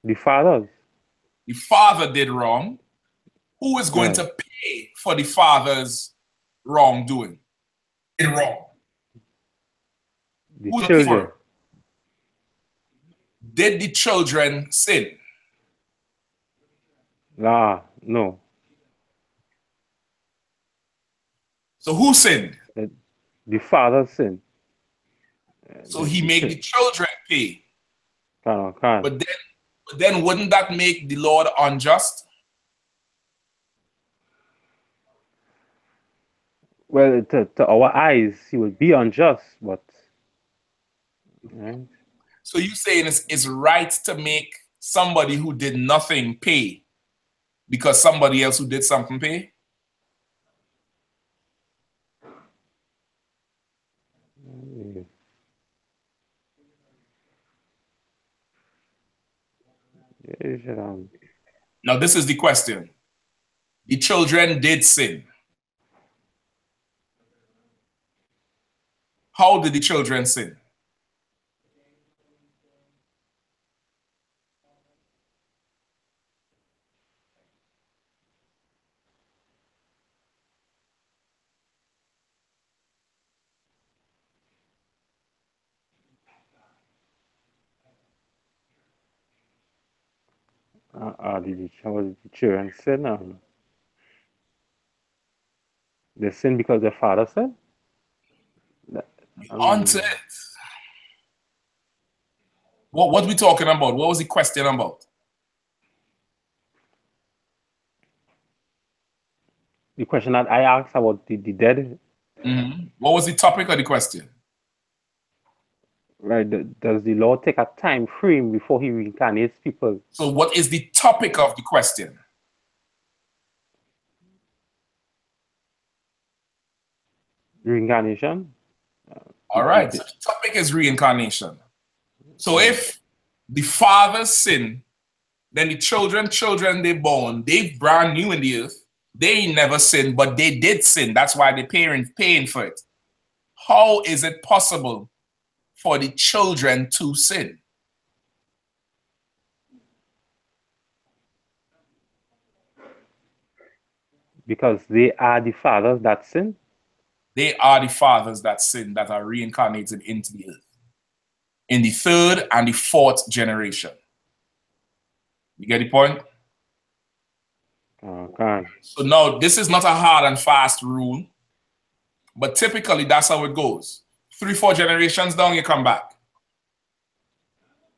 The fathers. The father did wrong. Who is going to pay for the father's wrongdoing? Did wrong. The children. Did the children sin? No. So who sinned? The father sinned. So he made the children pay. But then wouldn't that make the Lord unjust? Well, to our eyes, he would be unjust, but... Right. So you saying it's right to make somebody who did nothing pay because somebody else who did something pay? Now this is the question. The children did sin. How did the children sin? The children sin. They sin because their father sinned? On to it. What we talking about? What was the question about? The question that I asked about the dead. What was the topic of the question? Right. Does the Lord take a time frame before he reincarnates people? So what is the topic of the question? Reincarnation? All right. So the topic is reincarnation. So if the fathers sin, then the children they born, they brand new in the earth. They never sin, but they did sin. That's why the parents paying for it. How is it possible for the children to sin? Because they are the fathers that sin? They are the fathers that sin, that are reincarnated into the earth in the third and the fourth generation. You get the point? Okay. So now, this is not a hard and fast rule, but typically that's how it goes. 3-4 generations down, you come back.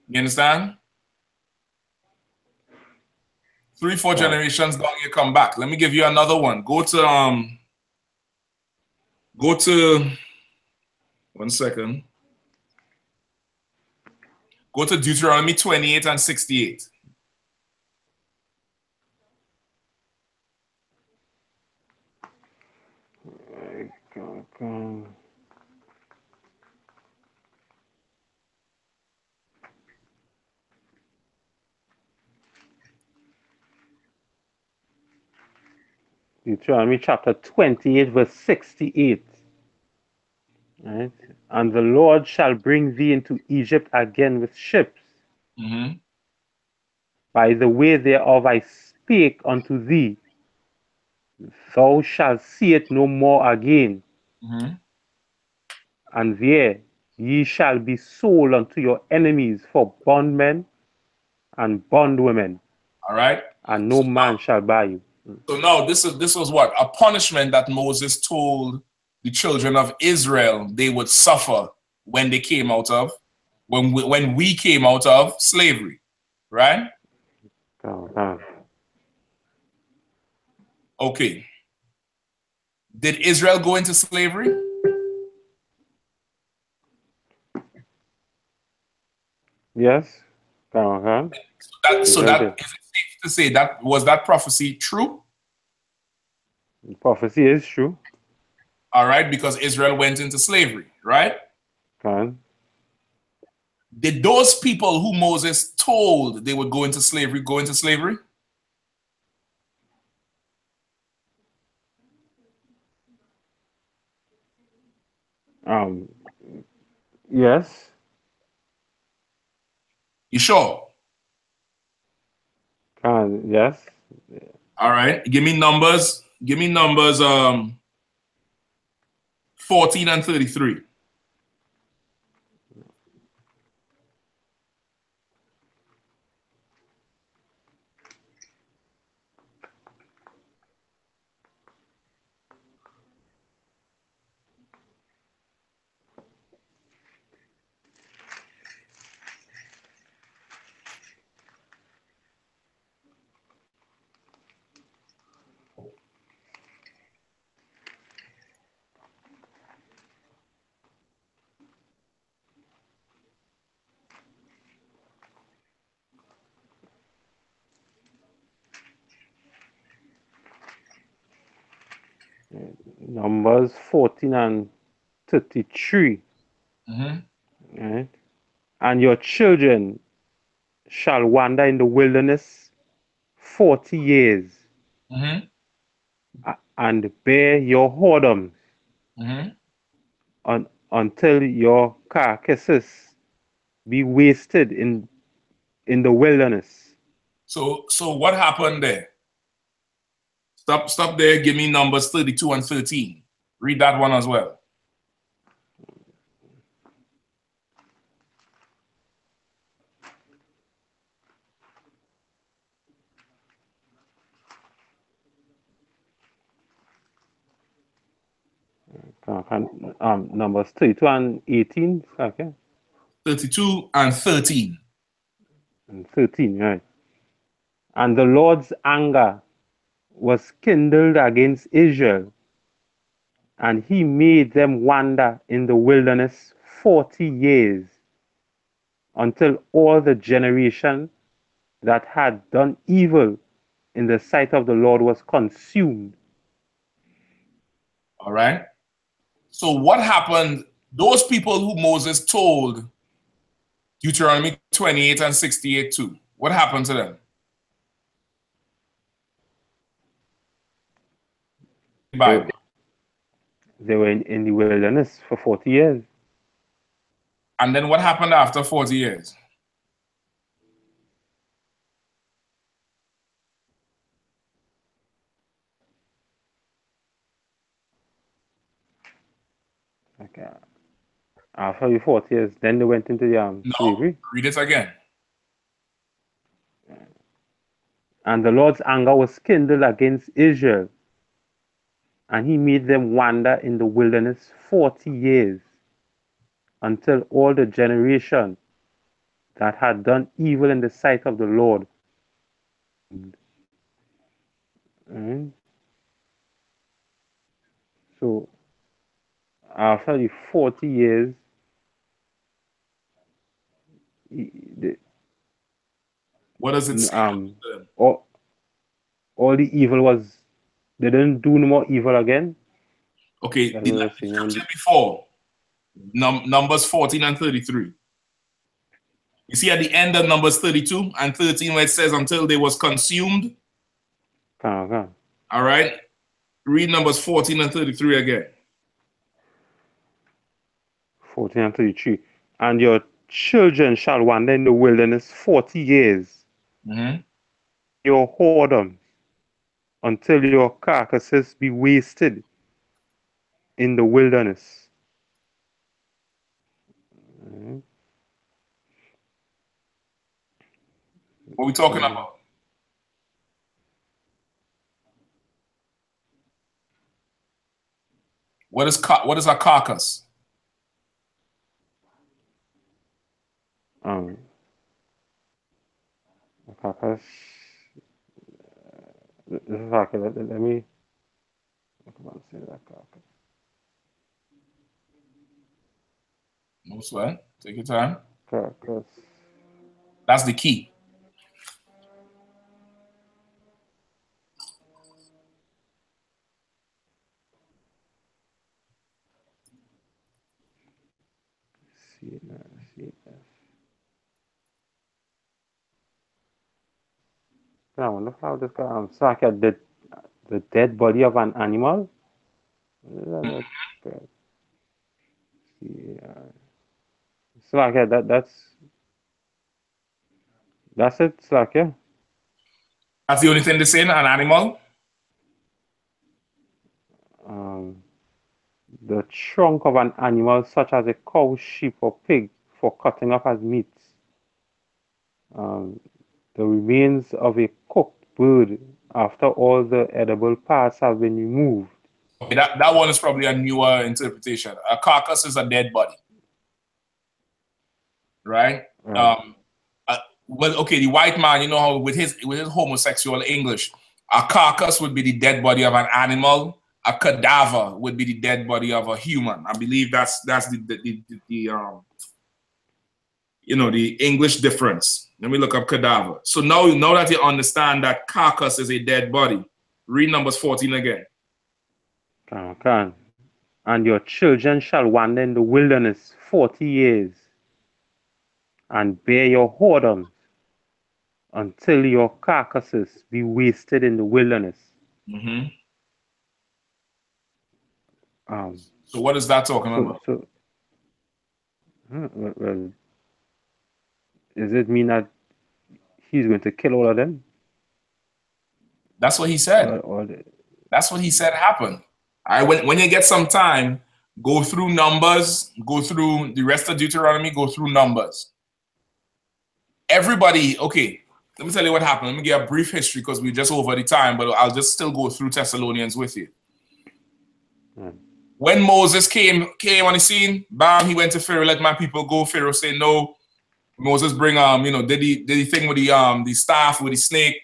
You understand? 3-4 generations down, you come back. Let me give you another one. Go to 1 second. Go to Deuteronomy 28 and 68. Okay. Deuteronomy chapter 28, verse 68. Right? And the Lord shall bring thee into Egypt again with ships. By the way thereof I spake unto thee, thou shalt see it no more again. And there ye shall be sold unto your enemies for bondmen and bondwomen. All right. And no man shall buy you. So now this was what? A punishment that Moses told the children of Israel they would suffer when they came out of, when we came out of slavery, right? Okay. Did Israel go into slavery? Yes. So is it safe to say that was that prophecy true? The prophecy is true. All right, because Israel went into slavery, right? Did those people who Moses told they would go into slavery go into slavery? Yes. You sure? Yes. All right. Give me numbers. 14 and 33. Numbers 14 and 33. Right? And your children shall wander in the wilderness 40 years and bear your whoredoms until your carcasses be wasted in the wilderness. So what happened there? Stop there. Give me numbers 32 and 13. Read that one as well. Numbers 32 and 18, okay? 32 and 13. And 13, right. And the Lord's anger was kindled against Israel, and he made them wander in the wilderness 40 years, until all the generation that had done evil in the sight of the Lord was consumed. All right. So what happened? Those people who Moses told Deuteronomy 28 and 68 too, what happened to them? Bible. They were in the wilderness for 40 years. And then what happened after 40 years? Okay. After the 40 years, then they went into the slavery. Read it again. And the Lord's anger was kindled against Israel, and he made them wander in the wilderness 40 years, until all the generation that had done evil in the sight of the Lord. Right? So after the 40 years, What does it say? All the evil was, they didn't do no more evil again. Okay, the scripture before, Numbers 14 and 33. You see at the end of Numbers 32 and 13 where it says until they was consumed. Okay. All right. Read Numbers 14 and 33 again. 14 and 33. And your children shall wander in the wilderness 40 years. Your whoredom, until your carcasses be wasted in the wilderness. What are we talking about? What is a carcass? A carcass. This is okay. Let me say that carcass. No sweat. Take your time. Carcass. That's the key. I wonder how this guy so I can the dead body of an animal. So like that's it. It's like That's the only thing they say in an animal. The trunk of an animal such as a cow, sheep, or pig for cutting up as meat. The remains of a cooked bird after all the edible parts have been removed. Okay, that one is probably a newer interpretation. A carcass is a dead body. Right? Well, okay, the white man, you know how with his homosexual English, a carcass would be the dead body of an animal. A cadaver would be the dead body of a human. I believe that's the English difference. Let me look up cadaver. So now that you understand that carcass is a dead body, read Numbers 14 again. Okay. And your children shall wander in the wilderness 40 years, and bear your whoredoms until your carcasses be wasted in the wilderness. So what is that talking about? Well, does it mean that he's going to kill all of them? That's what he said. That's what he said happened. All right, when you get some time, go through Numbers, go through the rest of Deuteronomy, go through Numbers. Everybody, okay, let me tell you what happened. Let me give a brief history because we're just over the time, but I'll just still go through Thessalonians with you. When Moses came on the scene, bam, he went to Pharaoh, let my people go. Pharaoh said no. Moses bring did the thing with the staff, with the snake,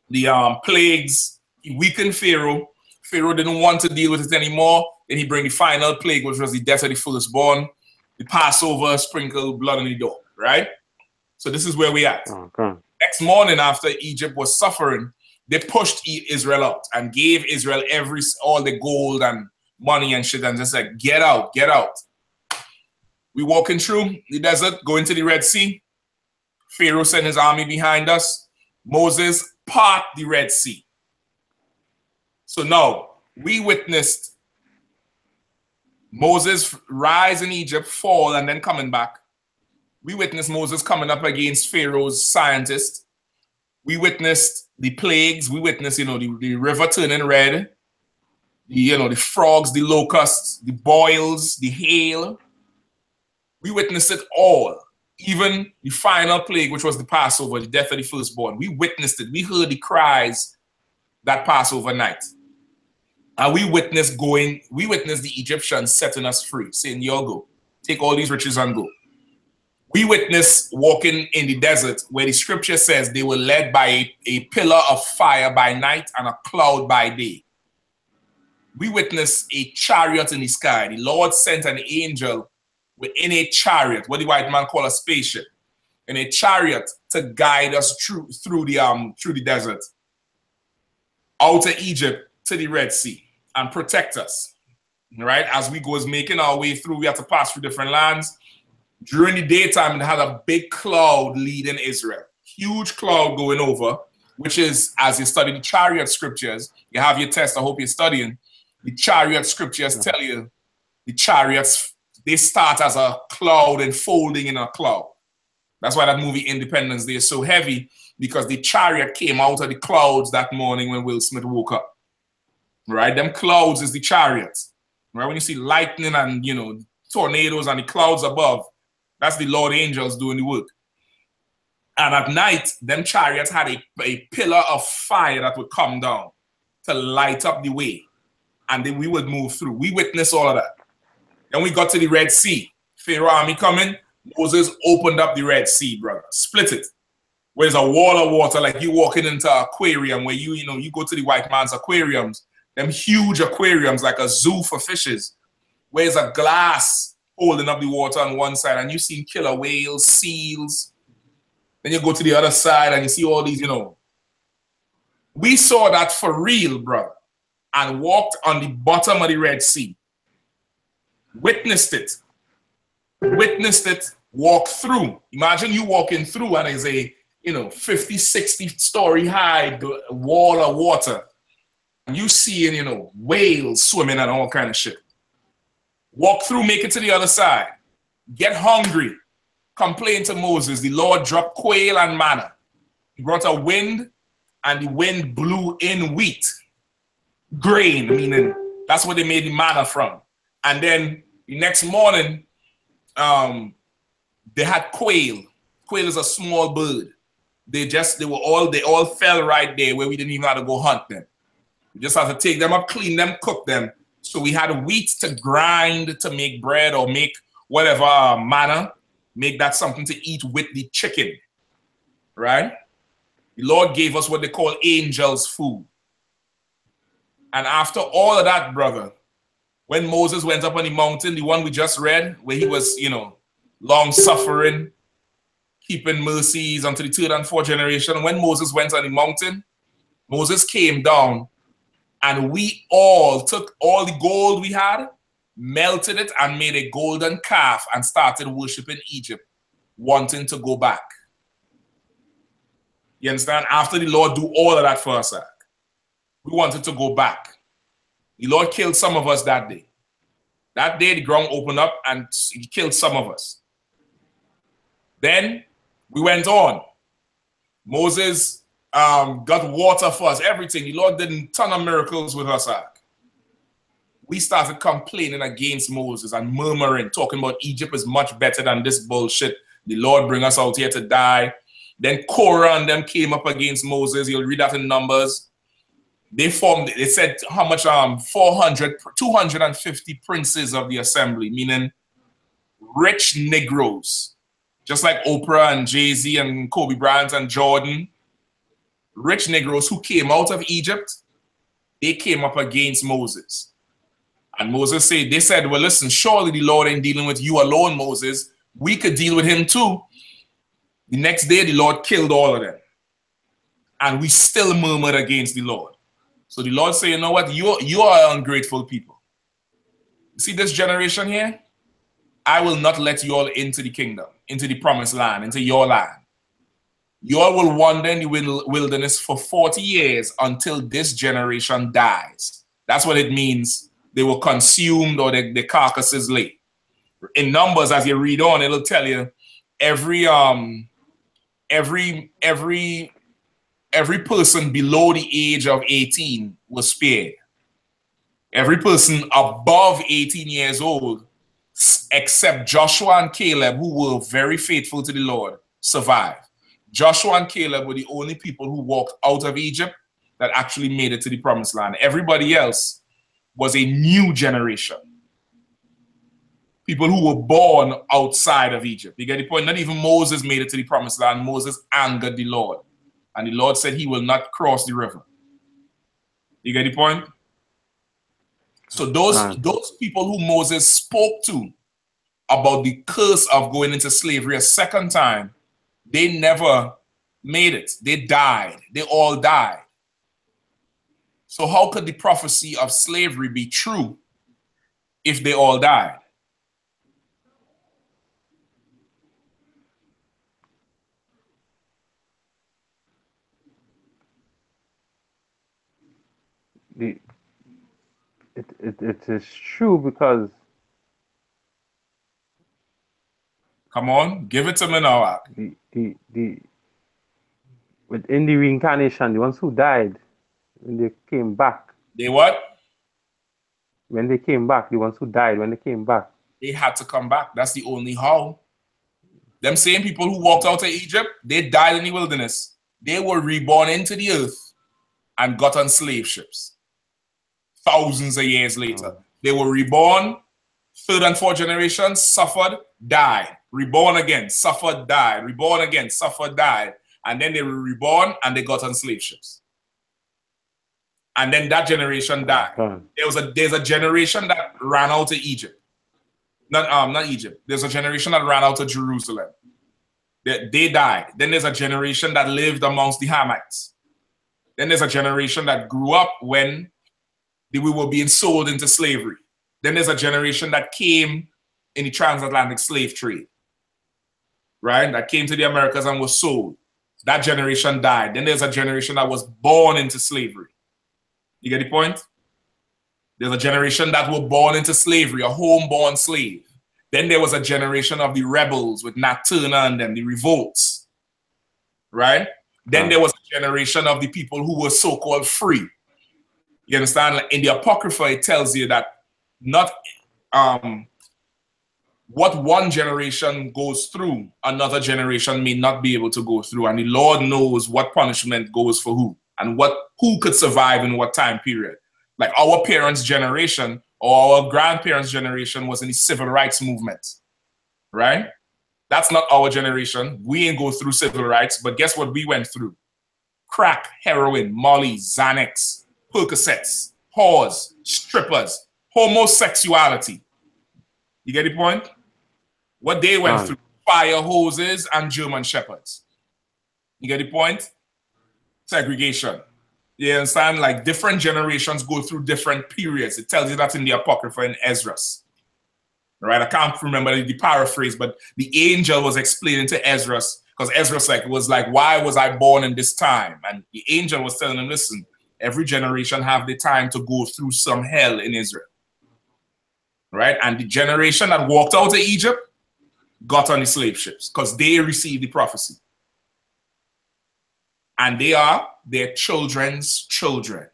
the plagues. He weakened Pharaoh. Pharaoh didn't want to deal with it anymore. Then he bring the final plague, which was the death of the firstborn, the Passover, sprinkle blood on the door, right? So this is where we at. Okay. Next morning, after Egypt was suffering, they pushed Israel out and gave Israel all the gold and money and shit and just like, get out, get out. We walking through the desert, going to the Red Sea. Pharaoh sent his army behind us. Moses part the Red Sea. So now we witnessed Moses rise in Egypt, fall, and then coming back. We witnessed Moses coming up against Pharaoh's scientists. We witnessed the plagues. We witnessed, the river turning red. The frogs, the locusts, the boils, the hail. We witnessed it all. Even the final plague, which was the Passover, the death of the firstborn. We witnessed it. We heard the cries that Passover night. And we witnessed the Egyptians setting us free, saying, y'all go. Take all these riches and go. We witnessed walking in the desert where the scripture says they were led by a pillar of fire by night and a cloud by day. We witnessed a chariot in the sky. The Lord sent an angel within a chariot, what the white man call a spaceship, in a chariot to guide us through the desert, out of Egypt to the Red Sea and protect us. Right? As we was making our way through, we had to pass through different lands. During the daytime, it had a big cloud leading Israel. Huge cloud going over, which is, as you study the chariot scriptures, you have your test, I hope you're studying. The chariot scriptures tell you the chariots, they start as a cloud and folding in a cloud. That's why that movie Independence Day is so heavy, because the chariot came out of the clouds that morning when Will Smith woke up. Right? Them clouds is the chariots. Right? When you see lightning and, tornadoes and the clouds above, that's the Lord angels doing the work. And at night, them chariots had a pillar of fire that would come down to light up the way. And then we would move through. We witnessed all of that. Then we got to the Red Sea. Pharaoh army coming. Moses opened up the Red Sea, brother. Split it. Where there's a wall of water, like you walking into an aquarium where you go to the white man's aquariums. Them huge aquariums, like a zoo for fishes. Where there's a glass holding up the water on one side, and you see killer whales, seals. Then you go to the other side and you see all these, We saw that for real, brother, and walked on the bottom of the Red Sea. Witnessed it, walked through. Imagine you walking through and there's a, 50, 60 story high wall of water. And you seeing, whales swimming and all kind of shit. Walk through, make it to the other side. Get hungry. Complain to Moses. The Lord dropped quail and manna. He brought a wind, and the wind blew in wheat. Grain, meaning that's what they made the manna from. And then the next morning, they had quail. Quail is a small bird. They all fell right there where we didn't even have to go hunt them. We just had to take them up, clean them, cook them. So we had wheat to grind to make bread or make whatever manna, make that something to eat with the chicken, right? The Lord gave us what they call angels' food. And after all of that, brother, when Moses went up on the mountain, the one we just read, where he was, long-suffering, keeping mercies unto the third and fourth generation, when Moses went on the mountain, Moses came down, and we all took all the gold we had, melted it, and made a golden calf and started worshiping Egypt, wanting to go back. You understand? After the Lord do all of that for us, we wanted to go back. The Lord killed some of us that day. That day, the ground opened up and he killed some of us. Then we went on. Moses got water for us, everything. The Lord did a ton of miracles with us. We started complaining against Moses and murmuring, talking about Egypt is much better than this bullshit. The Lord bring us out here to die. Then Korah and them came up against Moses. You'll read that in Numbers. they said how much 250 princes of the assembly, meaning rich Negroes, just like Oprah and Jay-Z and Kobe Bryant and Jordan, rich Negroes who came out of Egypt, they came up against Moses. And Moses said, they said, well, listen, surely the Lord ain't dealing with you alone, Moses. We could deal with him too. The next day, the Lord killed all of them. And we still murmured against the Lord. So the Lord said, you know what? You are ungrateful people. You see this generation here? I will not let you all into the kingdom, into the promised land, into your land. You all will wander in the wilderness for 40 years until this generation dies. That's what it means. They were consumed or the carcasses lay. In Numbers, as you read on, it'll tell you every person below the age of 18 was spared. Every person above 18 years old, except Joshua and Caleb, who were very faithful to the Lord, survived. Joshua and Caleb were the only people who walked out of Egypt that actually made it to the promised land. Everybody else was a new generation. People who were born outside of Egypt. You get the point? Not even Moses made it to the promised land. Moses angered the Lord. And the Lord said he will not cross the river. You get the point? So those people who Moses spoke to about the curse of going into slavery a second time, they never made it. They died. They all died. So how could the prophecy of slavery be true if they all died? It is true because... Come on, give it to me now. Within the reincarnation, the ones who died, when they came back. They what? When they came back, the ones who died, when they came back. They had to come back. That's the only how. Them same people who walked out of Egypt, they died in the wilderness. They were reborn into the earth and got on slave ships. Thousands of years later. They were reborn, third and fourth generations, suffered, died. Reborn again, suffered, died. Reborn again, suffered, died. And then they were reborn and they got on slave ships. And then that generation died. There's a generation that ran out of Egypt. Not Egypt. There's a generation that ran out of Jerusalem. They died. Then there's a generation that lived amongst the Hamites. Then there's a generation that grew up when we were being sold into slavery. Then there's a generation that came in the transatlantic slave trade, right? That came to the Americas and was sold. That generation died. Then there's a generation that was born into slavery. You get the point? There's a generation that were born into slavery, a homeborn slave. Then there was a generation of the rebels with Nat Turner and them, the revolts, right? Then there was a generation of the people who were so-called free. You understand? Like in the Apocrypha, it tells you that not what one generation goes through, another generation may not be able to go through. And the Lord knows what punishment goes for who and who could survive in what time period. Like our parents' generation or our grandparents' generation was in the civil rights movement, right? That's not our generation. We ain't go through civil rights, but guess what we went through? Crack, heroin, Molly, Xanax, Percocets, whores, strippers, homosexuality. You get the point? What they went through, fire hoses and German shepherds. You get the point? Segregation. You understand? Like different generations go through different periods. It tells you that in the Apocrypha in Esdras. Right? I can't remember the paraphrase, but the angel was explaining to Esdras, because Esdras was like, why was I born in this time? And the angel was telling him, listen, every generation have the time to go through some hell in Israel. Right? And the generation that walked out of Egypt got on the slave ships because they received the prophecy. And they are their children's children.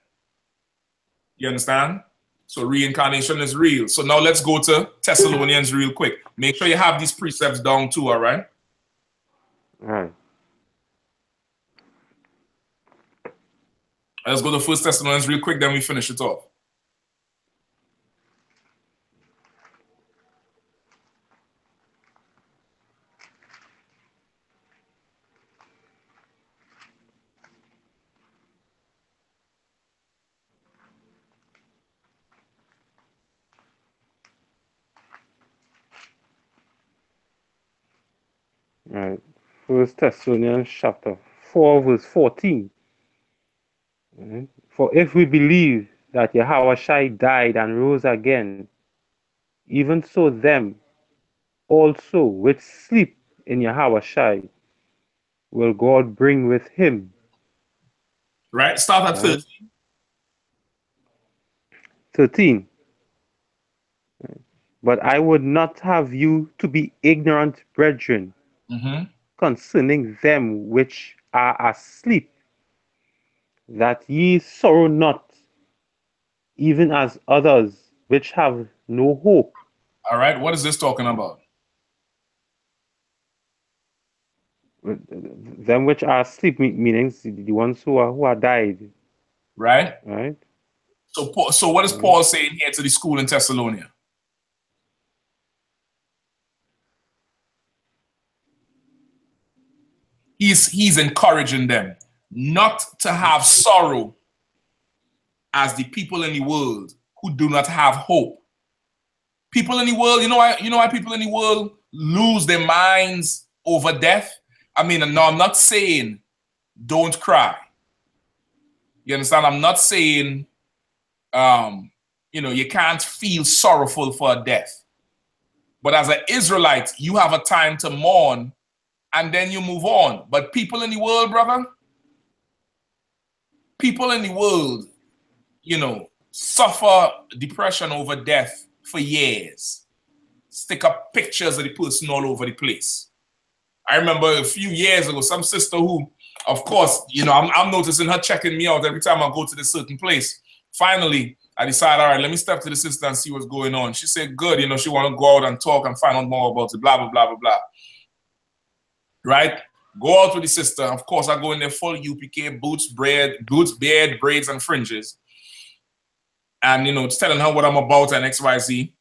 You understand? So reincarnation is real. So now let's go to Thessalonians real quick. Make sure you have these precepts down too, all right? All right. Let's go to 1 Thessalonians real quick, then we finish it off. Right. 1 Thessalonians chapter 4, verse 14. Right. For if we believe that Yahushua died and rose again, even so them also which sleep in Yahushua will God bring with him. Right? Start at 13. 13. But I would not have you to be ignorant, brethren, concerning them which are asleep, that ye sorrow not, even as others which have no hope. All right, what is this talking about? Them which are asleep, meaning the ones who are died. Right? Right? So what is Paul saying here to the school in Thessalonica? He's encouraging them not to have sorrow as the people in the world who do not have hope. People in the world, you know why people in the world lose their minds over death? I mean, no, I'm not saying don't cry. You understand? I'm not saying you can't feel sorrowful for a death. But as an Israelite, you have a time to mourn and then you move on. But people in the world, brother, people in the world, suffer depression over death for years. Stick up pictures of the person all over the place. I remember a few years ago, some sister who, of course, I'm noticing her checking me out every time I go to this certain place. Finally, I decided, all right, let me step to the sister and see what's going on. She said, good, she want to go out and talk and find out more about it, blah, blah, blah, blah, blah. Right? Go out with the sister. Of course, I go in there full UPK, boots, beard, braids, and fringes. And, telling her what I'm about and XYZ.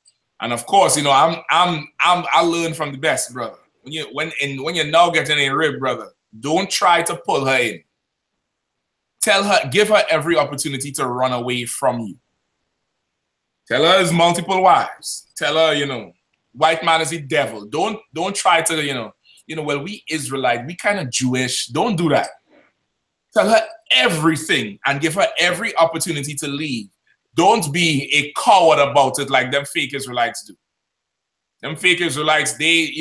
And of course, I learn from the best, brother. When you're now getting a rib, brother, don't try to pull her in. Tell her, give her every opportunity to run away from you. Tell her there's multiple wives. Tell her, white man is the devil. Don't try to, well, we Israelite, we kind of Jewish. Don't do that. Tell her everything and give her every opportunity to leave. Don't be a coward about it like them fake Israelites do. Them fake Israelites, they,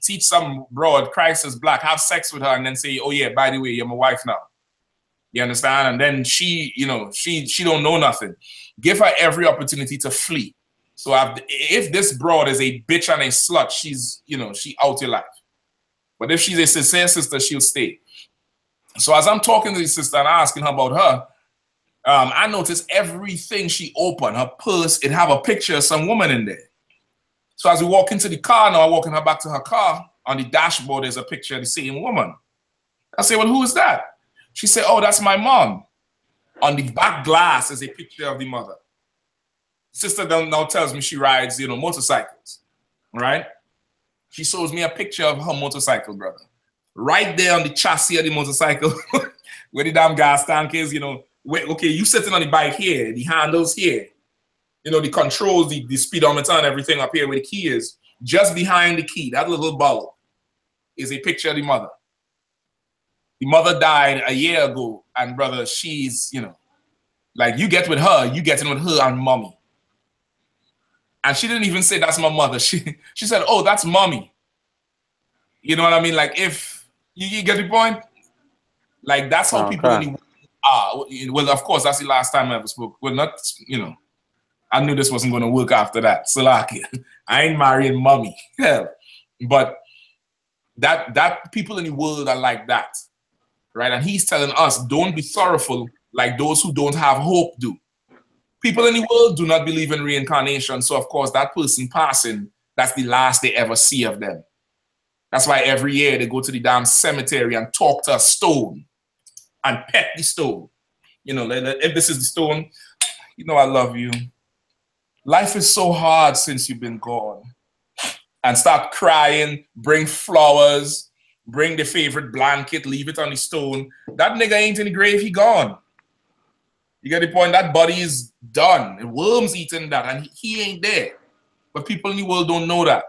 teach some broad, Christ is black, have sex with her and then say, oh yeah, by the way, you're my wife now. You understand? And then she don't know nothing. Give her every opportunity to flee. So if this broad is a bitch and a slut, she's, she out your life. But if she's a sincere sister, she'll stay. So as I'm talking to the sister and asking her about her, I noticed everything she opened, her purse, it have a picture of some woman in there. So as we walk into the car now, I'm walking her back to her car. On the dashboard, there's a picture of the same woman. I say, well, who is that? She said, oh, that's my mom. On the back glass is a picture of the mother. Sister now tells me she rides, motorcycles, right? She shows me a picture of her motorcycle, brother. Right there on the chassis of the motorcycle, where the damn gas tank is, okay, you sitting on the bike here, the handles here, the controls, the speedometer and everything up here where the key is. Just behind the key, that little bulb, is a picture of the mother. The mother died a year ago, and brother, she's, like you get with her, you getting with her and mommy. And she didn't even say that's my mother. She said, oh, that's mommy. You know what I mean? Like if you get the point? Like that's how people in the world are. Well, of course, that's the last time I ever spoke. Well, not, I knew this wasn't going to work after that. So like, I ain't marrying mommy. Yeah. But that people in the world are like that. Right? And he's telling us, don't be sorrowful like those who don't have hope do. People in the world do not believe in reincarnation. So, of course, that person passing, that's the last they ever see of them. That's why every year they go to the damn cemetery and talk to a stone. and pet the stone. You know, if this is the stone, you know I love you. Life is so hard since you've been gone. And start crying, bring flowers, bring the favorite blanket, leave it on the stone. That nigga ain't in the grave, he gone. You get the point? That body is done. The worms eating that, and he ain't there. But people in the world don't know that.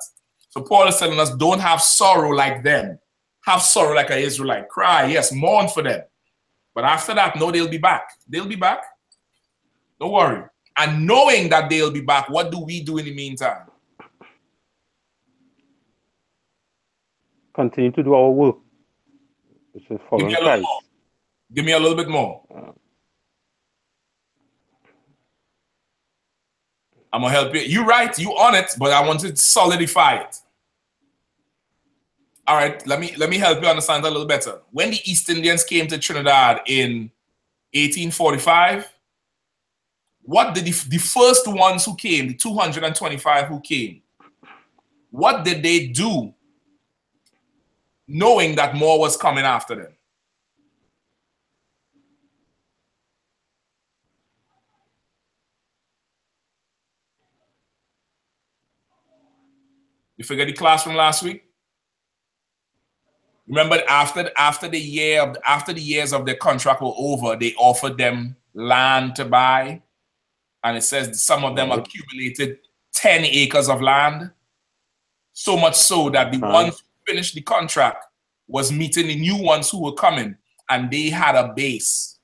So Paul is telling us, don't have sorrow like them. Have sorrow like an Israelite. Cry, yes, mourn for them. But after that, no, they'll be back. They'll be back. Don't worry. And knowing that they'll be back, what do we do in the meantime? Continue to do our work, which is following Christ. Give me a little bit more. I'm gonna help you. You're right, you on it, but I want to solidify it. All right, let me help you understand a little better. When the East Indians came to Trinidad in 1845, what did the first ones who came, the 225 who came, what did they do knowing that more was coming after them? You forget the class from last week? Remember, after the years of their contract were over, they offered them land to buy, and it says some of them accumulated 10 acres of land, so much so that the ones who finished the contract was meeting the new ones who were coming, and they had a base.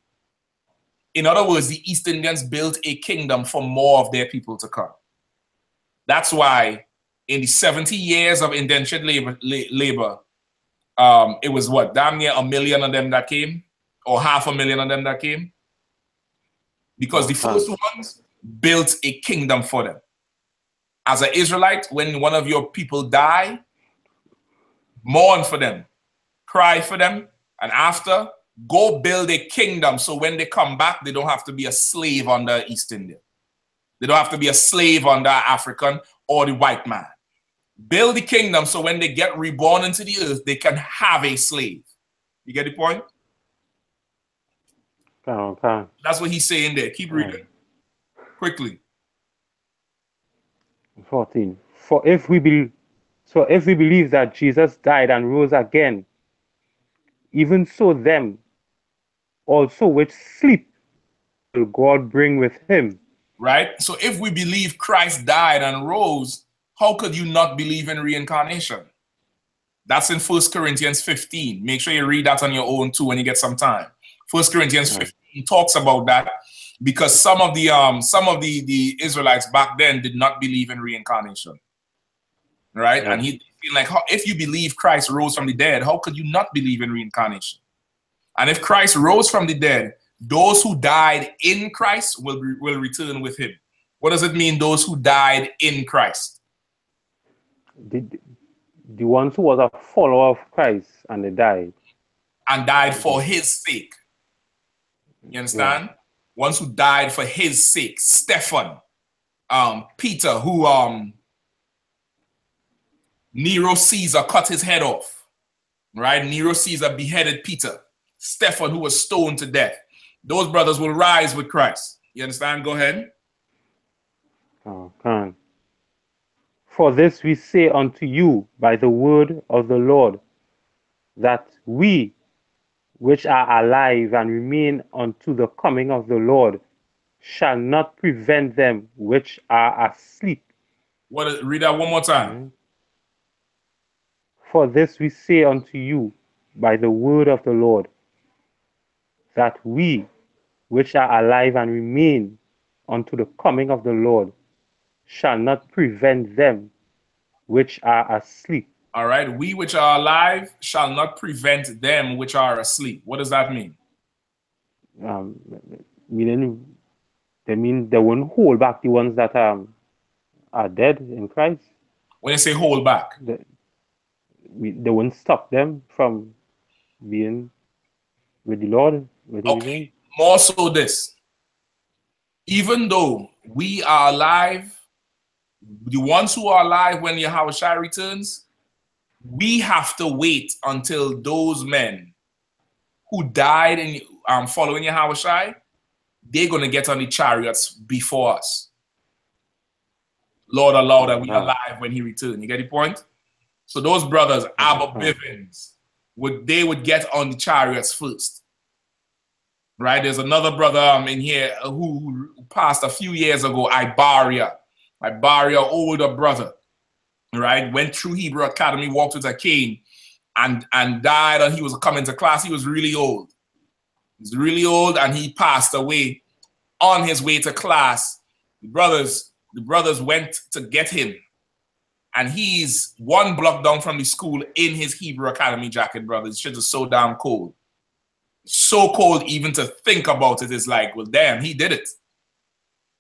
In other words, the East Indians built a kingdom for more of their people to come. That's why in the 70 years of indentured labor, it was what, damn near 1 million of them that came, or 500,000 of them that came, because the first ones built a kingdom for them. As an Israelite, when one of your people die, mourn for them, cry for them, and after, go build a kingdom so when they come back, they don't have to be a slave under East India. They don't have to be a slave under African or the white man. Build the kingdom so when they get reborn into the earth, they can have a slave. You get the point? Okay. That's what he's saying there. Keep reading. Quickly. 14. So if we believe that Jesus died and rose again, even so them also which sleep will God bring with him. Right? So if we believe Christ died and rose, how could you not believe in reincarnation? That's in 1 Corinthians 15. Make sure you read that on your own too when you get some time. 1 Corinthians 15 talks about that, because some of the Israelites back then did not believe in reincarnation. Right? And he feel like, if you believe Christ rose from the dead, how could you not believe in reincarnation? And if Christ rose from the dead, those who died in Christ will return with him. What does it mean, those who died in Christ? The ones who was a follower of Christ and they died. And died for his sake. You understand? Yeah. Ones who died for his sake. Stephen, Peter, who Nero Caesar cut his head off. Right? Nero Caesar beheaded Peter. Stephen, who was stoned to death. Those brothers will rise with Christ. You understand? Go ahead. Okay. For this we say unto you by the word of the Lord, that we which are alive and remain unto the coming of the Lord shall not prevent them which are asleep. Read that one more time. For this we say unto you by the word of the Lord, that we which are alive and remain unto the coming of the Lord shall not prevent them which are asleep. All right. We which are alive shall not prevent them which are asleep. What does that mean? Meaning they won't hold back the ones that are dead in Christ. When you say hold back, they won't stop them from being with the Lord. Okay. More so this. Even though we are alive, the ones who are alive when Yahushua returns, we have to wait until those men who died in following Yahushua, they're going to get on the chariots before us. Lord allow that we are alive when he returns. You get the point? So those brothers, Abba Bivens, they would get on the chariots first. Right? There's another brother in here who passed a few years ago, Ibaria, older brother, right? Went through Hebrew Academy, walked with a cane, and died, and he was coming to class. He was really old. He's really old, and he passed away on his way to class. The brothers went to get him, and he's 1 block down from the school in his Hebrew Academy jacket, brother. It's just so damn cold. So cold even to think about it is like, well, damn, he did it.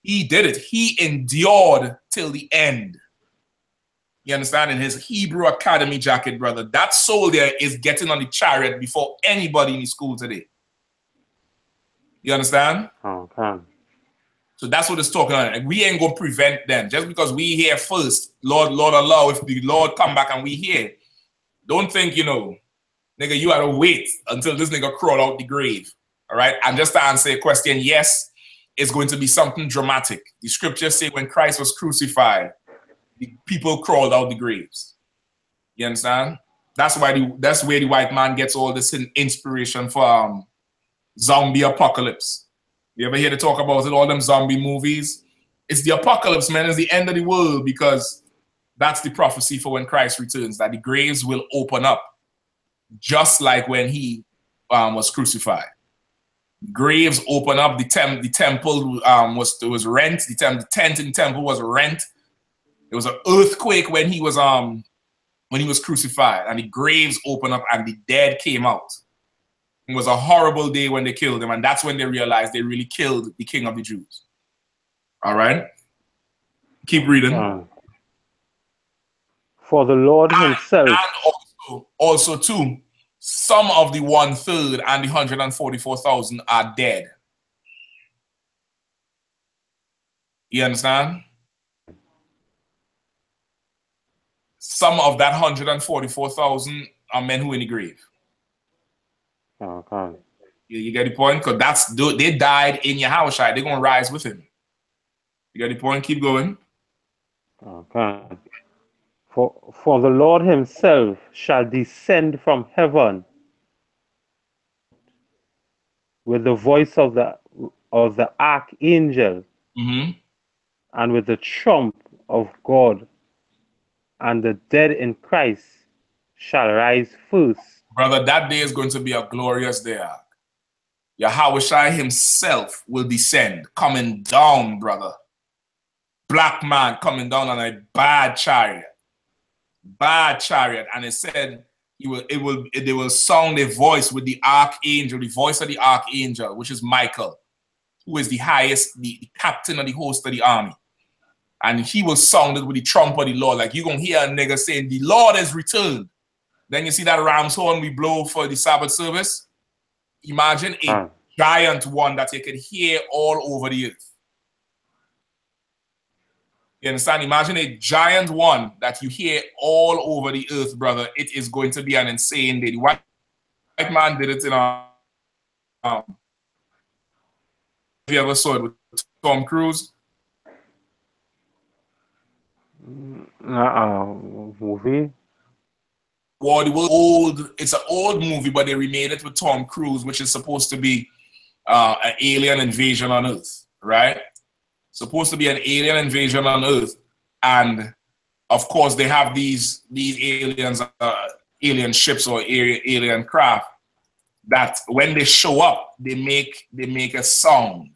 He did it. He endured till the end. You understand? In his Hebrew Academy jacket, brother, that soldier is getting on the chariot before anybody in the school today. You understand? Okay. So that's what it's talking about. We ain't going to prevent them. Just because we here first, Lord allow, if the Lord come back and we here, don't think, nigga, you gotta wait until this nigga crawl out the grave. All right? And just to answer your question, yes, it's going to be something dramatic. The scriptures say when Christ was crucified, the people crawled out the graves. You understand? That's where the white man gets all this inspiration for zombie apocalypse. You ever hear to talk about it? All them zombie movies? It's the apocalypse, man. It's the end of the world, because that's the prophecy for when Christ returns, that the graves will open up, just like when he was crucified. Graves open up. The temple was rent. The tent in the temple was rent. There was an earthquake when he was crucified, and the graves opened up and the dead came out. It was a horrible day when they killed him, and that's when they realized they really killed the King of the Jews. All right? Keep reading. For the Lord himself. And also too, some of the 1/3 and the 144,000 are dead. You understand? Some of that 144,000 are men who are in the grave. Okay. You get the point? Because they died in Yahushua. They're going to rise with him. You get the point? Keep going. Okay. For the Lord himself shall descend from heaven with the voice of the archangel, and with the trump of God, and the dead in Christ shall rise first. Brother, that day is going to be a glorious day. Yahushua himself will descend, coming down, brother. Black man coming down on a bad chariot. Bad chariot. And it said they will sound a voice with the archangel, the voice of the archangel, which is Michael, who is the highest, the captain of the host of the army. And he will sound it with the trump of the Lord. Like you're going to hear a nigga saying, the Lord has returned. Then you see that ram's horn we blow for the Sabbath service. Imagine a giant one that you could hear all over the earth. You understand? Imagine a giant one that you hear all over the earth, brother. It is going to be an insane day. The white man did it in have you ever saw it with Tom Cruise? Movie? Well, it's an old movie, but they remade it with Tom Cruise, which is supposed to be an alien invasion on Earth, right? Supposed to be an alien invasion on Earth, and of course they have these aliens, alien ships or alien craft that when they show up, they make a sound,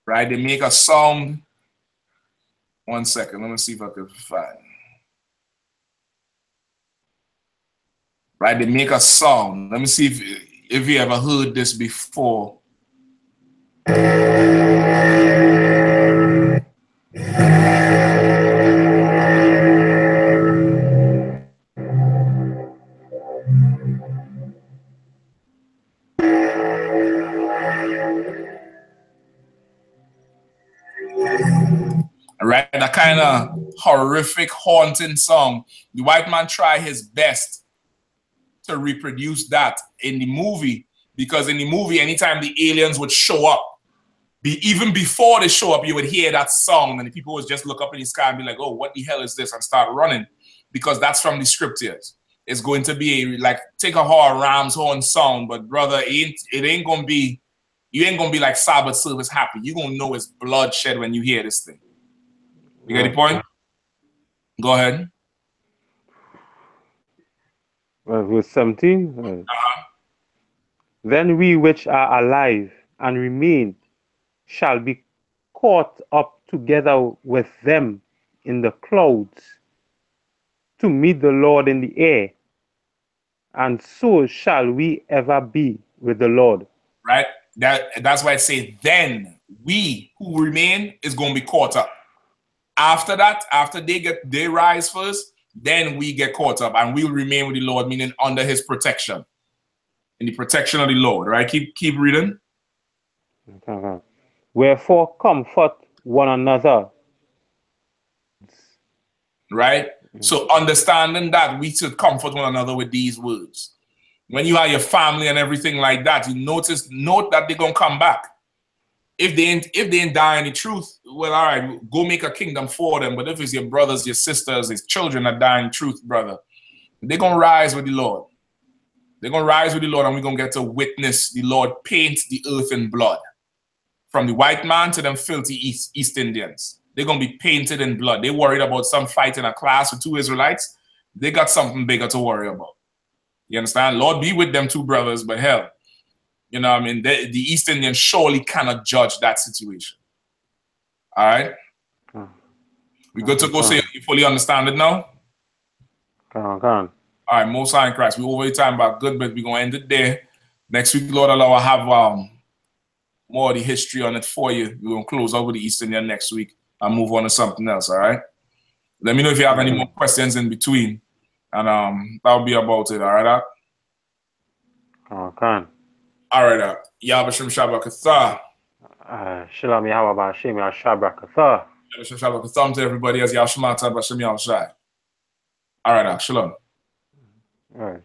right? They make a sound. 1 second, let me see if I can find. Right, they make a sound. Let me see if you ever heard this before. Right, a kind of horrific, haunting song. The white man tried his best to reproduce that in the movie, because in the movie, anytime the aliens would show up, even before they show up, you would hear that song, and the people would just look up in the sky and be like, oh, what the hell is this? And start running, because that's from the scriptures. It's going to be like, take a horn, ram's horn sound, but brother, you ain't gonna be like Sabbath service happy. You're gonna know it's bloodshed when you hear this thing. You get the point? Go ahead. Verse 17. Then we which are alive and remain shall be caught up together with them in the clouds to meet the Lord in the air, and so shall we ever be with the Lord. Right? That's why I say then we who remain is going to be caught up. After that, after they rise first, then we get caught up and we'll remain with the Lord, meaning under his protection. In the protection of the Lord, right? Keep reading. Wherefore comfort one another. Right? So understanding that we should comfort one another with these words. When you have your family and everything like that, you note that they're gonna come back. If they ain't die in the truth, well, all right, go make a kingdom for them. But if it's your brothers, your sisters, his children that die in truth, brother, they're gonna rise with the Lord. They're gonna rise with the Lord, and we're gonna get to witness the Lord paint the earth in blood. From the white man to them filthy East Indians. They're gonna be painted in blood. They worried about some fight in a class with 2 Israelites. They got something bigger to worry about. You understand? Lord be with them 2 brothers, but hell, you know what I mean? The East Indians surely cannot judge that situation. All right? We good to go, so you fully understand it now? Come on. All right, Most High in Christ. We over time about good, but we're going to end it there. Next week, Lord Allah, I'll have more of the history on it for you. We're going to close out with the East Indian next week and move on to something else, all right? Let me know if you have any more questions in between. And that'll be about it, all right? Okay. All right, Yabashim Shabakatha. Shalom Yahweh Bashim Yashabrakatha. Yabashim Shabakatha to everybody as Yashmata Bashim Yashai. All right, Shalom. All right.